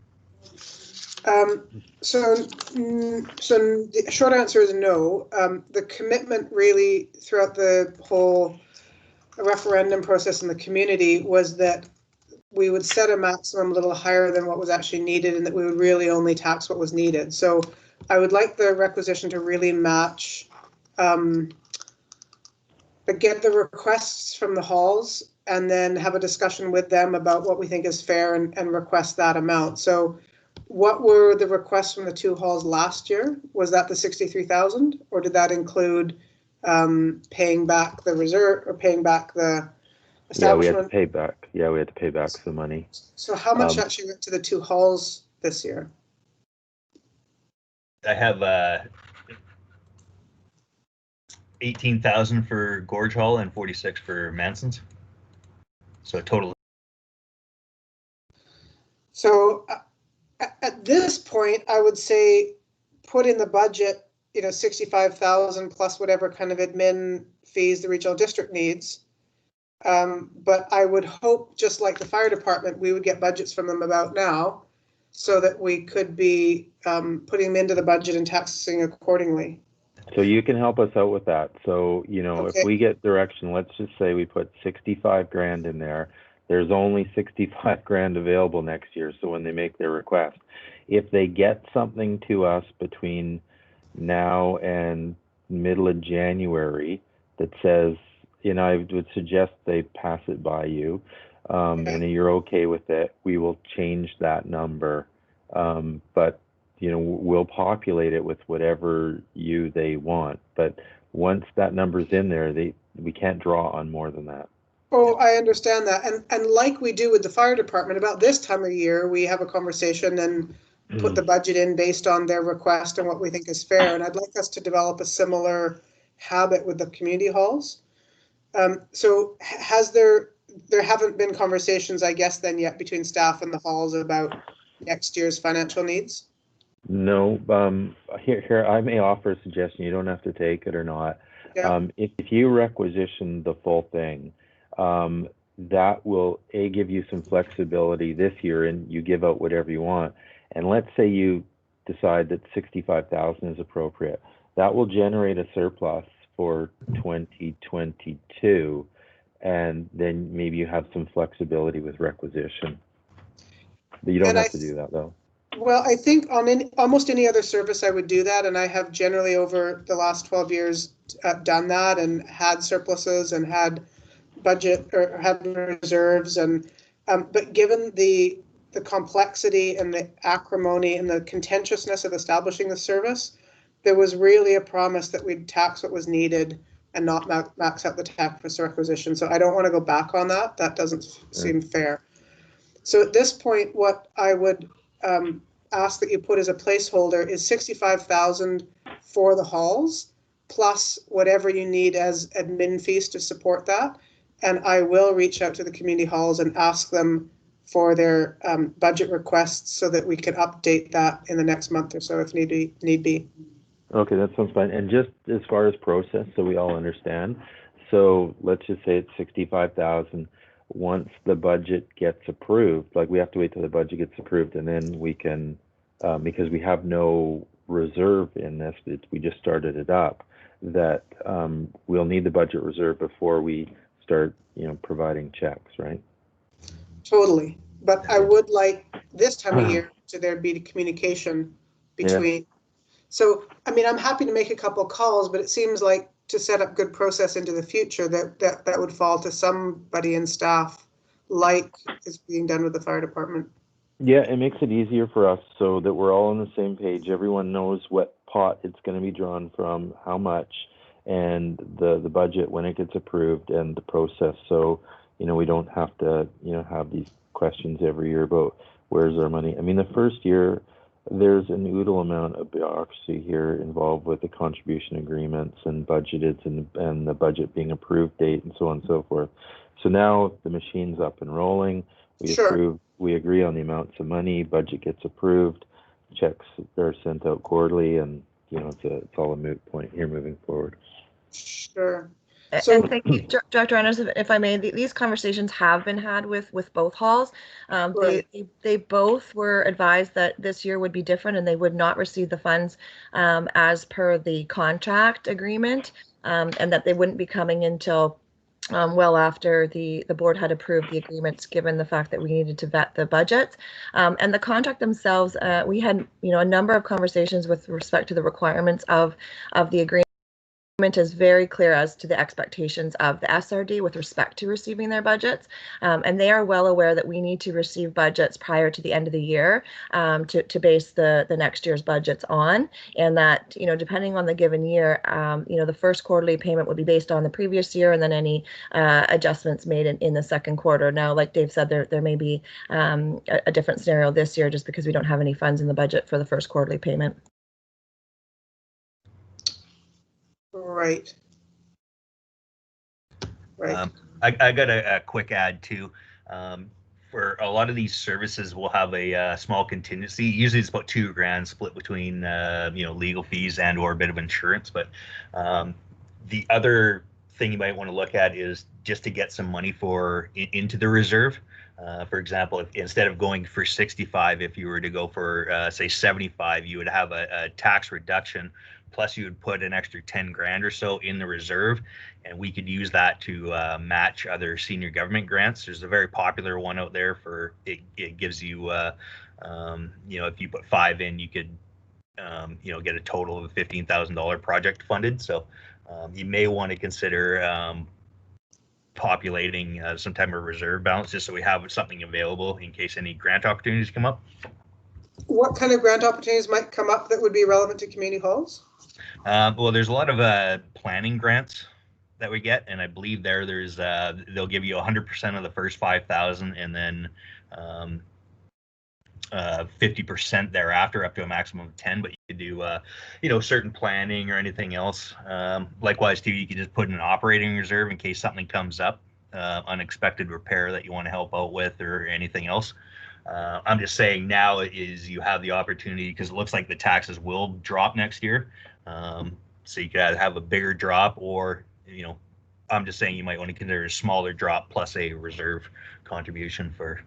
So the short answer is no. The commitment really throughout the whole referendum process in the community was that we would set a maximum a little higher than what was actually needed, and that we would really only tax what was needed. So I would like the requisition to really match, get the requests from the halls and then have a discussion with them about what we think is fair and request that amount. So what were the requests from the two halls last year? Was that the 63,000, or did that include paying back the reserve or paying back the establishment? Yeah, we had to pay back. Yeah, we had to pay back some money. So how much actually went to the two halls this year? I have 18,000 for Gorge Hall and 46 for Manson's. So total. So at this point, I would say put in the budget, 65,000 plus whatever kind of admin fees the regional district needs. But I would hope, just like the fire department, we would get budgets from them about now, so that we could be putting them into the budget and taxing accordingly. So you can help us out with that. So, Okay. If we get direction, let's just say we put 65 grand in there. There's only 65 grand available next year. So when they make their request, if they get something to us between now and middle of January that says, I would suggest they pass it by you, and you're okay with it, we will change that number. But we'll populate it with whatever they want. But once that number's in there, we can't draw on more than that. Oh, I understand that. And like we do with the fire department, about this time of year, we have a conversation and put the budget in based on their request and what we think is fair. And I'd like us to develop a similar habit with the community halls. So there haven't been conversations, I guess, then yet between staff and the halls about next year's financial needs? No, here I may offer a suggestion. You don't have to take it or not. Yeah. If you requisition the full thing, that will give you some flexibility this year, and you give out whatever you want. And let's say you decide that 65,000 is appropriate. That will generate a surplus for 2022, and then maybe you have some flexibility with requisition. But you don't have to do that though. Well, I think on almost any other service I would do that, and I have generally over the last 12 years done that and had surpluses and had budget or had reserves, and but given the complexity and the acrimony and the contentiousness of establishing the service, there was really a promise that we'd tax what was needed and not max out the tax requisition. So I don't want to go back on that. That doesn't seem fair. So at this point, what I would ask that you put as a placeholder is 65,000 for the halls, plus whatever you need as admin fees to support that. And I will reach out to the community halls and ask them for their budget requests so that we can update that in the next month or so if need be. Okay, that sounds fine. And just as far as process, so we all understand. So let's just say it's 65,000. Once the budget gets approved, like we have to wait till the budget gets approved, and then we can, because we have no reserve in this, we just started it up, that we'll need the budget reserve before we start, providing checks, right? Totally. But I would like this time of year to there be communication between. Yeah. So, I mean, I'm happy to make a couple calls, but it seems like to set up good process into the future that would fall to somebody in staff, like is being done with the fire department. Yeah, it makes it easier for us so that we're all on the same page. Everyone knows what pot it's going to be drawn from, how much, and the budget when it gets approved, and the process. So, we don't have to, have these questions every year about where's our money. I mean, the first year, there's an oodle amount of bureaucracy here involved with the contribution agreements and budgeted and the budget being approved date and so on and so forth. So now the machine's up and rolling. We agree on the amounts of money, budget gets approved, checks are sent out quarterly, and it's all a moot point here moving forward. Sure. So, and thank you, Director Anders, if I may, these conversations have been had with both halls. Right. They both were advised that this year would be different and they would not receive the funds as per the contract agreement, and that they wouldn't be coming until well after the board had approved the agreements, given the fact that we needed to vet the budgets. And the contract themselves, we had a number of conversations with respect to the requirements of the agreement. Is very clear as to the expectations of the SRD with respect to receiving their budgets, and they are well aware that we need to receive budgets prior to the end of the year to base the next year's budgets on, and that depending on the given year, the first quarterly payment would be based on the previous year, and then any adjustments made in the second quarter. Now, like Dave said, there may be a different scenario this year just because we don't have any funds in the budget for the first quarterly payment. Right. I got a quick add too. For a lot of these services, we'll have a small contingency. Usually, it's about $2,000 split between legal fees and or a bit of insurance. But the other thing you might want to look at is just to get some money into the reserve. For example, if instead of going for 65, if you were to go for say 75, you would have a tax reduction. Plus, you would put an extra $10,000 or so in the reserve, and we could use that to match other senior government grants. There's a very popular one out there for it gives you, if you put 5 in, you could, get a total of a $15,000 project funded. So you may want to consider populating some type of reserve balance just so we have something available in case any grant opportunities come up. What kind of grant opportunities might come up that would be relevant to community halls? Well, there's a lot of planning grants that we get, and I believe there's they'll give you 100% of the first 5,000, and then 50% thereafter, up to a maximum of 10. But you could do, certain planning or anything else. Likewise, too, you could just put in an operating reserve in case something comes up, unexpected repair that you want to help out with, or anything else. I'm just saying now is you have the opportunity, because it looks like the taxes will drop next year. So you could either have a bigger drop, or, I'm just saying you might want to consider a smaller drop plus a reserve contribution for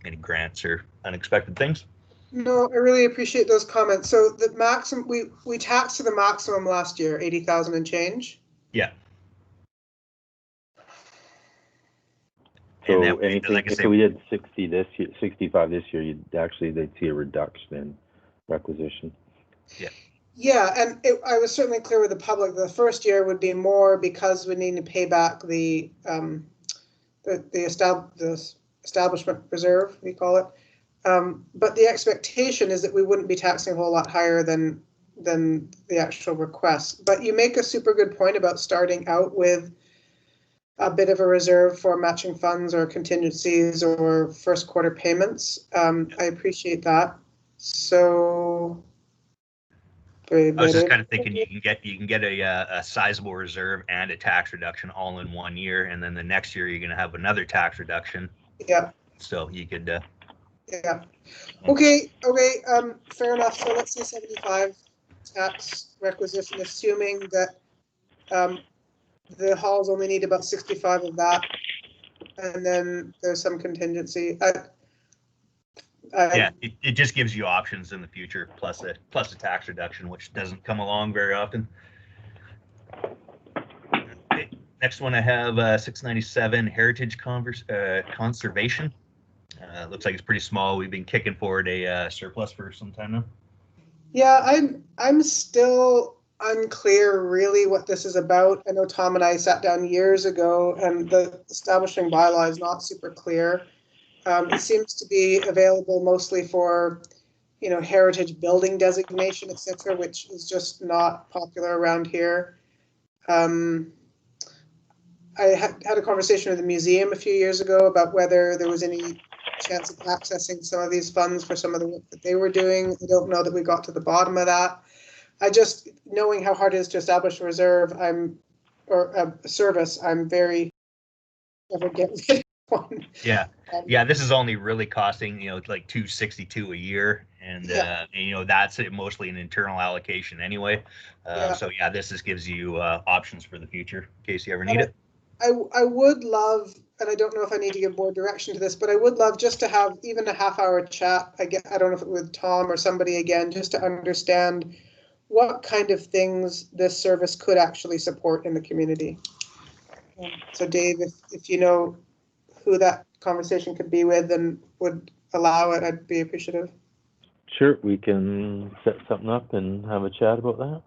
any grants or unexpected things. No, I really appreciate those comments. So the maximum, we taxed to the maximum last year, 80,000 and change. Yeah. So anything, like so we did 60 this year, 65 this year, they'd see a reduction in requisition. Yeah. Yeah, and I was certainly clear with the public. The first year would be more because we need to pay back the establishment reserve, we call it. But the expectation is that we wouldn't be taxing a whole lot higher than the actual request. But you make a super good point about starting out with a bit of a reserve for matching funds or contingencies or first quarter payments. I appreciate that. So I was just kind of thinking you can get a sizable reserve and a tax reduction all in 1 year, and then the next year you're going to have another tax reduction. Yeah. So you could. Yeah. Okay. Fair enough. So let's say 75 tax requisition, assuming that the halls only need about 65 of that, and then there's some contingency. Yeah, it just gives you options in the future, plus a tax reduction, which doesn't come along very often. Okay. Next one I have 697 Heritage Conservation. Looks like it's pretty small. We've been kicking forward a surplus for some time now. Yeah, I'm still unclear really what this is about. I know Tom and I sat down years ago, and the establishing bylaw is not super clear. It seems to be available mostly for, heritage building designation, etc., which is just not popular around here. I had a conversation with the museum a few years ago about whether there was any chance of accessing some of these funds for some of the work that they were doing. I don't know that we got to the bottom of that. I just, knowing how hard it is to establish a reserve, or a service, I'm very never get rid of one. Yeah. This is only really costing, like $262 a year, and that's mostly an internal allocation anyway. So this just gives you options for the future in case you ever need it. I would love, and I don't know if I need to give more direction to this, but I would love just to have even a half-hour chat. I don't know if it with Tom or somebody again, just to understand what kind of things this service could actually support in the community. So Dave, if you know who that conversation could be with and would allow it, I'd be appreciative. Sure, we can set something up and have a chat about that.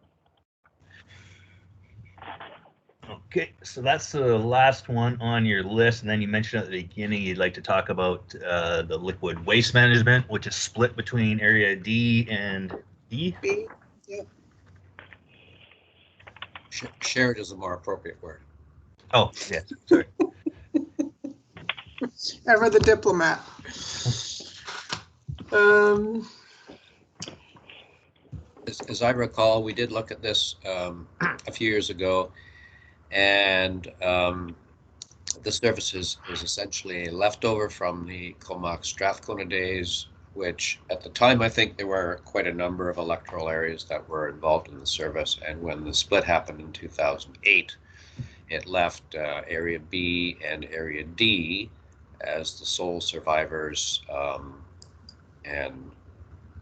Okay, so that's the last one on your list, and then you mentioned at the beginning you'd like to talk about the liquid waste management, which is split between Area D and E. B, yeah. Shared is a more appropriate word. Oh, yeah, sorry. Ever the diplomat. As I recall, we did look at this a few years ago, and the service is essentially a leftover from the Comox Strathcona days, which at the time I think there were quite a number of electoral areas that were involved in the service, and when the split happened in 2008, it left Area B and Area D as the sole survivors, and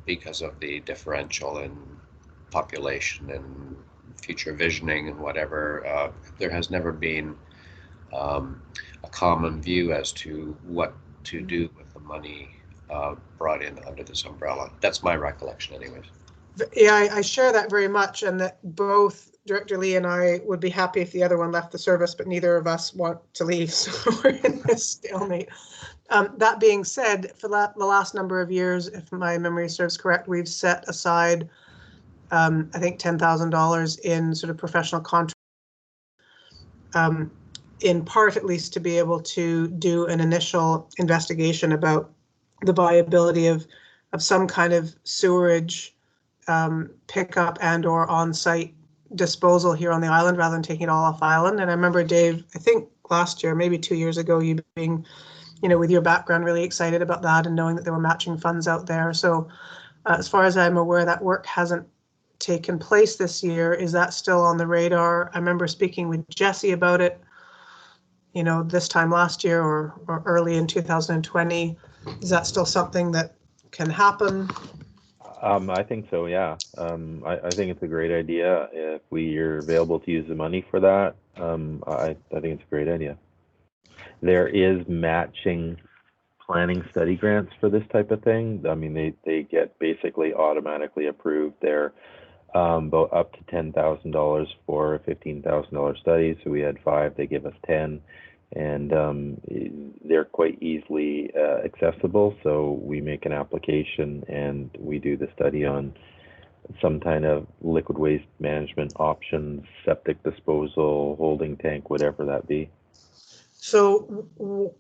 because of the differential in population and future visioning and whatever, there has never been a common view as to what to do with the money brought in under this umbrella. That's my recollection anyways. Yeah, I share that very much, and that both Director Lee and I would be happy if the other one left the service, but neither of us want to leave, so we're in this stalemate. That being said, for the last number of years, if my memory serves correct, we've set aside, I think, $10,000 in sort of professional contracts, in part at least to be able to do an initial investigation about the viability of of some kind of sewerage pickup and or on-site disposal here on the island rather than taking it all off island. And I remember, Dave, I think last year, maybe 2 years ago, you being, with your background, really excited about that and knowing that there were matching funds out there. So as far as I'm aware, that work hasn't taken place this year. Is that still on the radar? I remember speaking with Jesse about it, this time last year or early in 2020. Is that still something that can happen? I think so, yeah. I think it's a great idea. If we are available to use the money for that, I think it's a great idea. There is matching planning study grants for this type of thing. I mean, they get basically automatically approved. They're about up to $10,000 for a $15,000 study. So we had 5, they give us 10. And they're quite easily accessible. So we make an application and we do the study on some kind of liquid waste management options, septic disposal, holding tank, whatever that be. So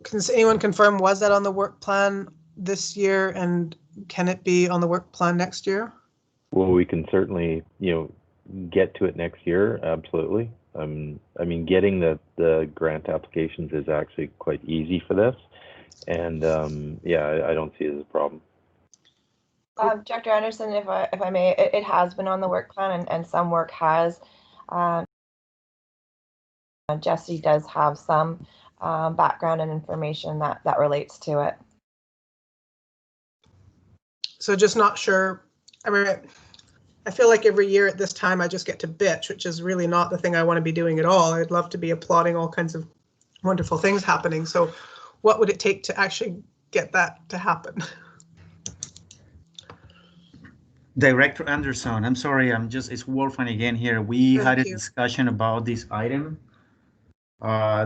can anyone confirm, was that on the work plan this year, and can it be on the work plan next year? Well, we can certainly, get to it next year. Absolutely. I mean, getting the grant applications is actually quite easy for this, and I don't see it as a problem. Director Anderson, if I may, it has been on the work plan, and some work has. Jesse does have some background and information that relates to it. So just not sure. I mean, I feel like every year at this time I just get to bitch, which is really not the thing I want to be doing at all. I'd love to be applauding all kinds of wonderful things happening. So what would it take to actually get that to happen? Director Anderson, I'm sorry, it's Wolfgang again here. We had a discussion about this item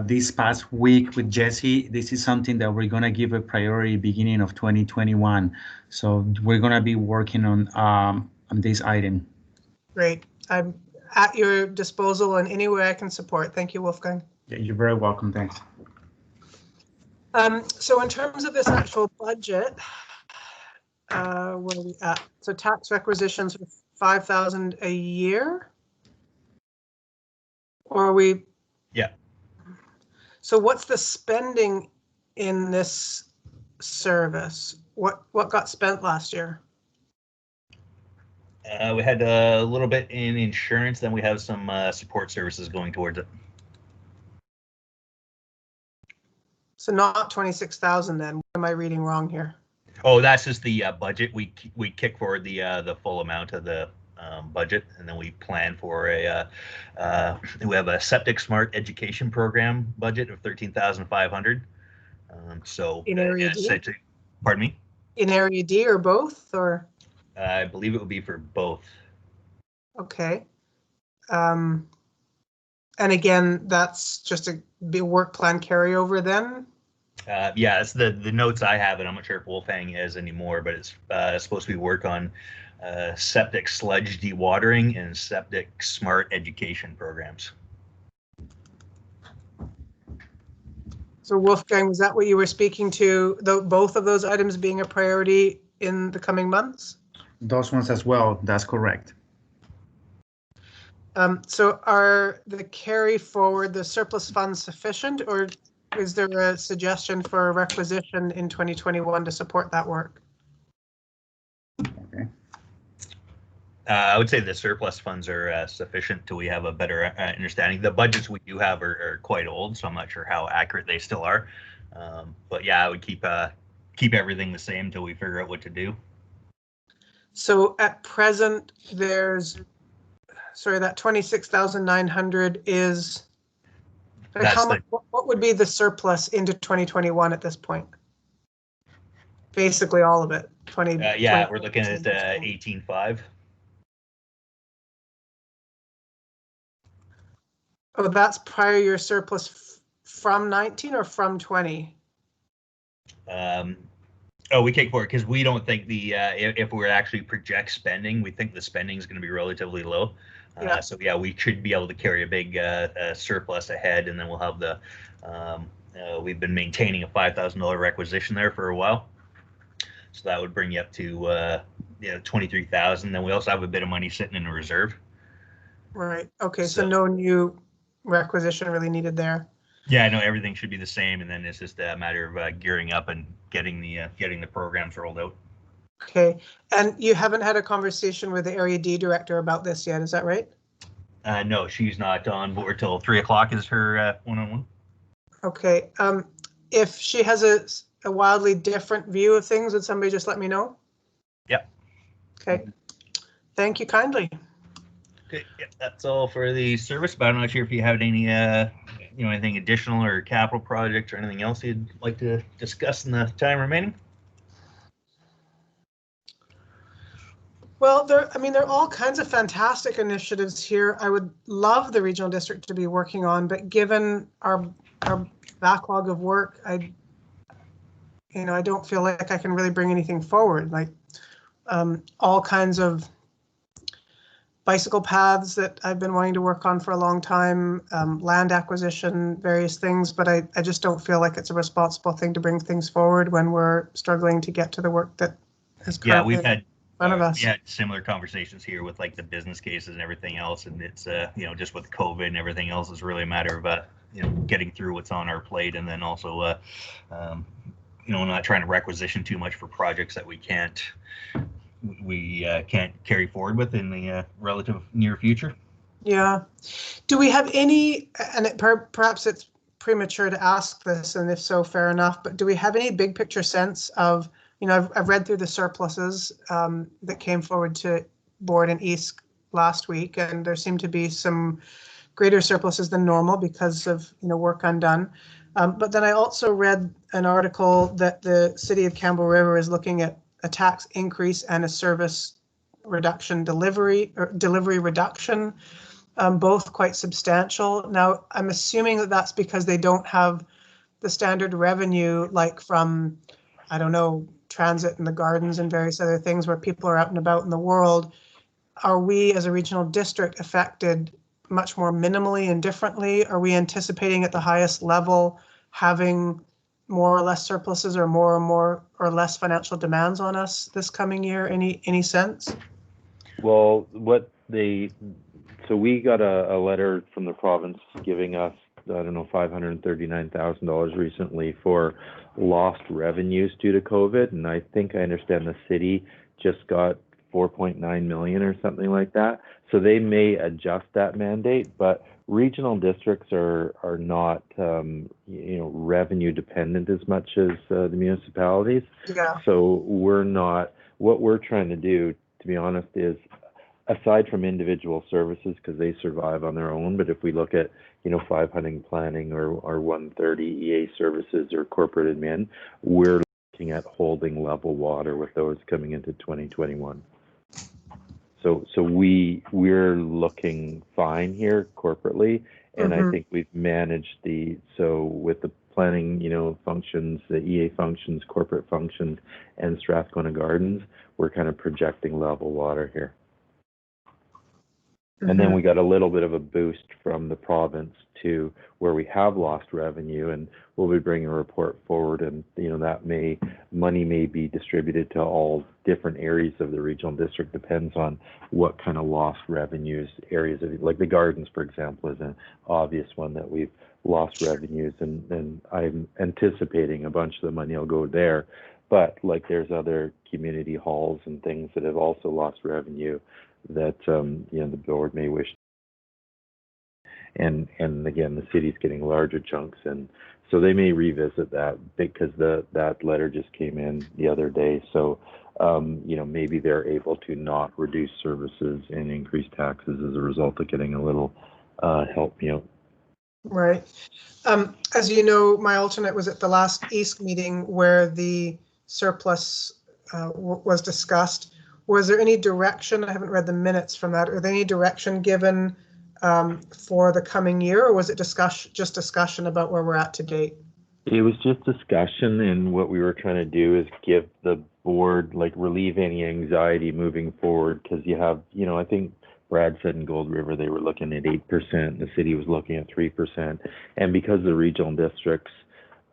this past week with Jesse. This is something that we're going to give a priority beginning of 2021. So we're going to be working on this item. Great. I'm at your disposal in any way I can support. Thank you, Wolfgang. Yeah, you're very welcome. Thanks. So in terms of this actual budget, where are we at? So tax requisitions for $5,000 a year? Or are we? Yeah. So what's the spending in this service? What got spent last year? We had a little bit in insurance, then we have some support services going towards it. So not 26,000 then. What am I reading wrong here? Oh, that's just the budget. We kick forward the full amount of the budget, and then we plan for we have a septic smart education program budget of 13,500. So in area D? Pardon me? In area D or both, or? I believe it would be for both. Okay. And again, that's just a work plan carryover then? Yeah, it's the notes I have, and I'm not sure if Wolfgang is anymore, but it's supposed to be work on septic sludge dewatering and septic smart education programs. So Wolfgang, was that what you were speaking to, both of those items being a priority in the coming months? Those ones as well, that's correct. So are the carry forward, the surplus funds sufficient, or is there a suggestion for a requisition in 2021 to support that work? Okay. I would say the surplus funds are sufficient till we have a better understanding. The budgets we do have are quite old, so I'm not sure how accurate they still are. But yeah, I would keep everything the same until we figure out what to do. So at present, there's, sorry, that 26,900 is, what would be the surplus into 2021 at this point? Basically all of it. 20. Yeah, we're looking at 18.5. Oh, that's prior year surplus from 19 or from 20? Oh, we take forward because we don't think the if we actually project spending, we think the spending is going to be relatively low. So yeah, we should be able to carry a big surplus ahead, and then we'll have the we've been maintaining a $5,000 requisition there for a while. So that would bring you up to 23,000. Then we also have a bit of money sitting in a reserve. Right. Okay. So no new requisition really needed there. Yeah, I know everything should be the same, and then it's just a matter of gearing up and getting the programs rolled out. Okay. And you haven't had a conversation with the Area D director about this yet, is that right? No, she's not on board till 3 o'clock is her one-on-one. Okay. If she has a wildly different view of things, would somebody just let me know? Yep. Okay. Thank you kindly. Okay, yeah, that's all for the service, but I'm not sure if you have any anything additional or capital projects or anything else you'd like to discuss in the time remaining. Well, there are all kinds of fantastic initiatives here. I would love the regional district to be working on, but given our backlog of work, I don't feel like I can really bring anything forward. Like all kinds of bicycle paths that I've been wanting to work on for a long time, land acquisition, various things, but I just don't feel like it's a responsible thing to bring things forward when we're struggling to get to the work that is currently we've had in front of us. We had similar conversations here with like the business cases and everything else, and it's just with COVID and everything else, it's really a matter of getting through what's on our plate, and then also not trying to requisition too much for projects that we can't carry forward with in the relative near future. Yeah. Do we have any, and perhaps it's premature to ask this, and if so, fair enough, but do we have any big picture sense of, I've read through the surpluses that came forward to board and East last week, and there seemed to be some greater surpluses than normal because of, work undone. But then I also read an article that the city of Campbell River is looking at a tax increase and a service reduction delivery reduction, both quite substantial. Now, I'm assuming that that's because they don't have the standard revenue like from, I don't know, transit and the gardens and various other things where people are out and about in the world. Are we as a regional district affected much more minimally and differently? Are we anticipating at the highest level having more or less surpluses or more or less financial demands on us this coming year? Any sense? Well, so we got a letter from the province giving us, $539,000 recently for lost revenues due to COVID, and I think I understand the city just got 4.9 million or something like that. So they may adjust that mandate, but regional districts are not revenue dependent as much as the municipalities. Yeah. So we're not. What we're trying to do, to be honest, is aside from individual services, because they survive on their own, but if we look at 500 planning or 130 EA services or corporate admin, we're looking at holding level water with those coming into 2021. So we're looking fine here corporately, and I think we've managed with the planning, functions, the EA functions, corporate functions, and Strathcona Gardens, we're kind of projecting level water here. And then we got a little bit of a boost from the province to where we have lost revenue, and we'll be bringing a report forward, and that money may be distributed to all different areas of the regional district, depends on what kind of lost revenues areas of, like the gardens, for example, is an obvious one that we've lost revenues, and I'm anticipating a bunch of the money will go there. But like there's other community halls and things that have also lost revenue that the board may wish, and again the city's getting larger chunks, and so they may revisit that because that letter just came in the other day. So maybe they're able to not reduce services and increase taxes as a result of getting a little help. Right. As you know, my alternate was at the last East meeting where the surplus was discussed. Was there any direction? I haven't read the minutes from that. Are there any direction given for the coming year, or was it just discussion about where we're at to date? It was just discussion, and what we were trying to do is give the board, relieve any anxiety moving forward, because you have, I think Brad said in Gold River they were looking at 8%, the city was looking at 3%, and because the regional districts,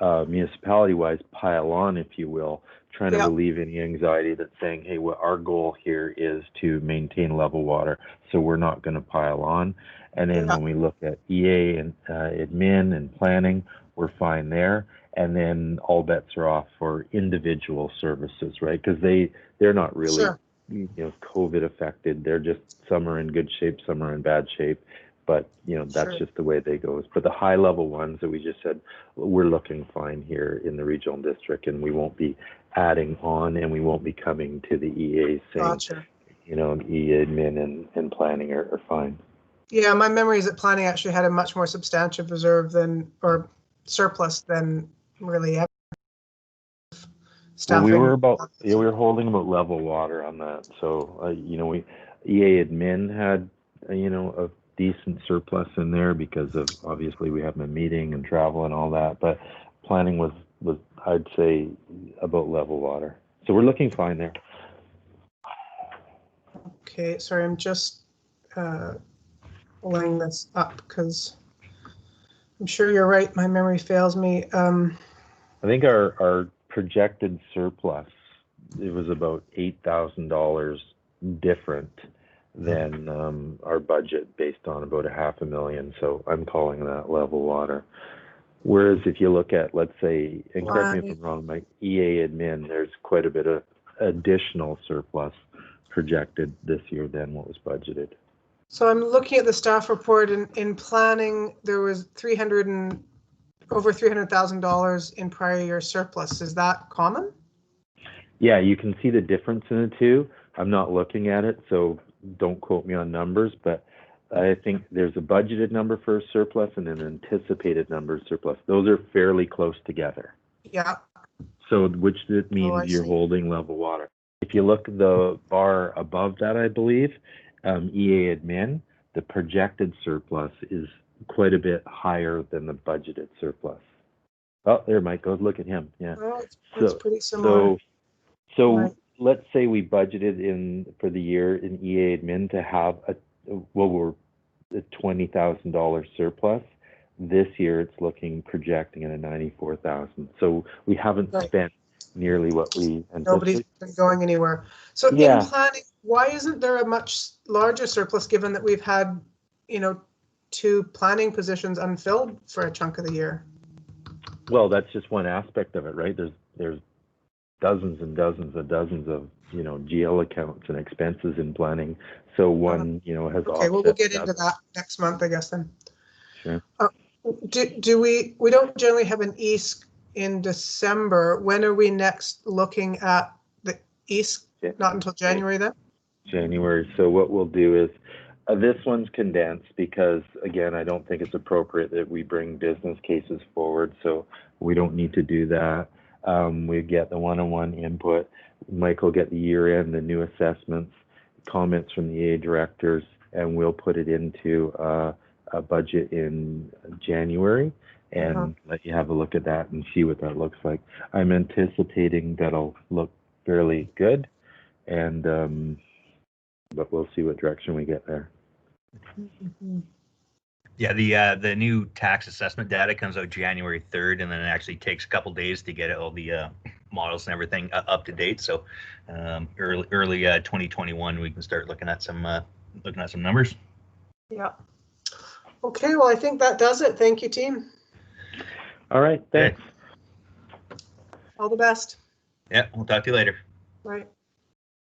municipality-wise, pile on, if you will, trying to relieve any anxiety that's saying, hey, well, our goal here is to maintain level water, so we're not going to pile on. And then when we look at EA and admin and planning, we're fine there. And then all bets are off for individual services, right? Because they're not really COVID affected. They're just, some are in good shape, some are in bad shape. But, that's just the way they go. But the high level ones that we just said, we're looking fine here in the regional district, and we won't be adding on, and we won't be coming to the EA saying, EA admin and planning are fine. Yeah, my memory is that planning actually had a much more substantive reserve or surplus than really ever. Well, we were holding about level water on that. So, EA admin had, a decent surplus in there because of, obviously, we have a meeting and travel and all that, but planning was I'd say about level water. So we're looking fine there. Okay, sorry, I'm just pulling this up because I'm sure you're right. My memory fails me. I think our projected surplus, it was about $8,000 different than our budget, based on about $500,000. So I'm calling that level water. Whereas if you look at, let's say, and correct me if I'm wrong, my EA admin, there's quite a bit of additional surplus projected this year than what was budgeted. So I'm looking at the staff report. In planning, there was over $300,000 in prior year surplus. Is that common? Yeah, you can see the difference in the two. I'm not looking at it, so don't quote me on numbers, but I think there's a budgeted number for surplus and an anticipated number of surplus. Those are fairly close together. Yeah. So which means you're holding level water. If you look at the bar above that, I believe, EA admin, the projected surplus is quite a bit higher than the budgeted surplus. Oh, there Mike goes. Look at him. Yeah. Oh, it's pretty similar. So let's say we budgeted for the year in EA admin to have a $20,000 surplus. This year it's projecting at a $94,000. So we haven't spent nearly what we anticipated. Nobody's been going anywhere. So in planning, why isn't there a much larger surplus, given that we've had, 2 planning positions unfilled for a chunk of the year? Well, that's just one aspect of it, right? There's dozens and dozens and dozens of GL accounts and expenses in planning. So one has okay. Well, we'll get into that next month, I guess. Then. Sure. Do we don't generally have an EASC in December? When are we next looking at the EASC? Not until January then. January. So what we'll do is this one's condensed because, again, I don't think it's appropriate that we bring business cases forward. So we don't need to do that. We get the one-on-one input. Mike will get the year-end, the new assessments, comments from the EA directors, and we'll put it into a budget in January and let you have a look at that and see what that looks like. I'm anticipating that'll look fairly good, and but we'll see what direction we get there. Yeah, the new tax assessment data comes out January 3rd, and then it actually takes a couple days to get all the models and everything up to date. So early 2021, we can start looking at some numbers. Yeah. Okay. Well, I think that does it. Thank you, team. All right. Thanks. All the best. Yeah. We'll talk to you later. Right.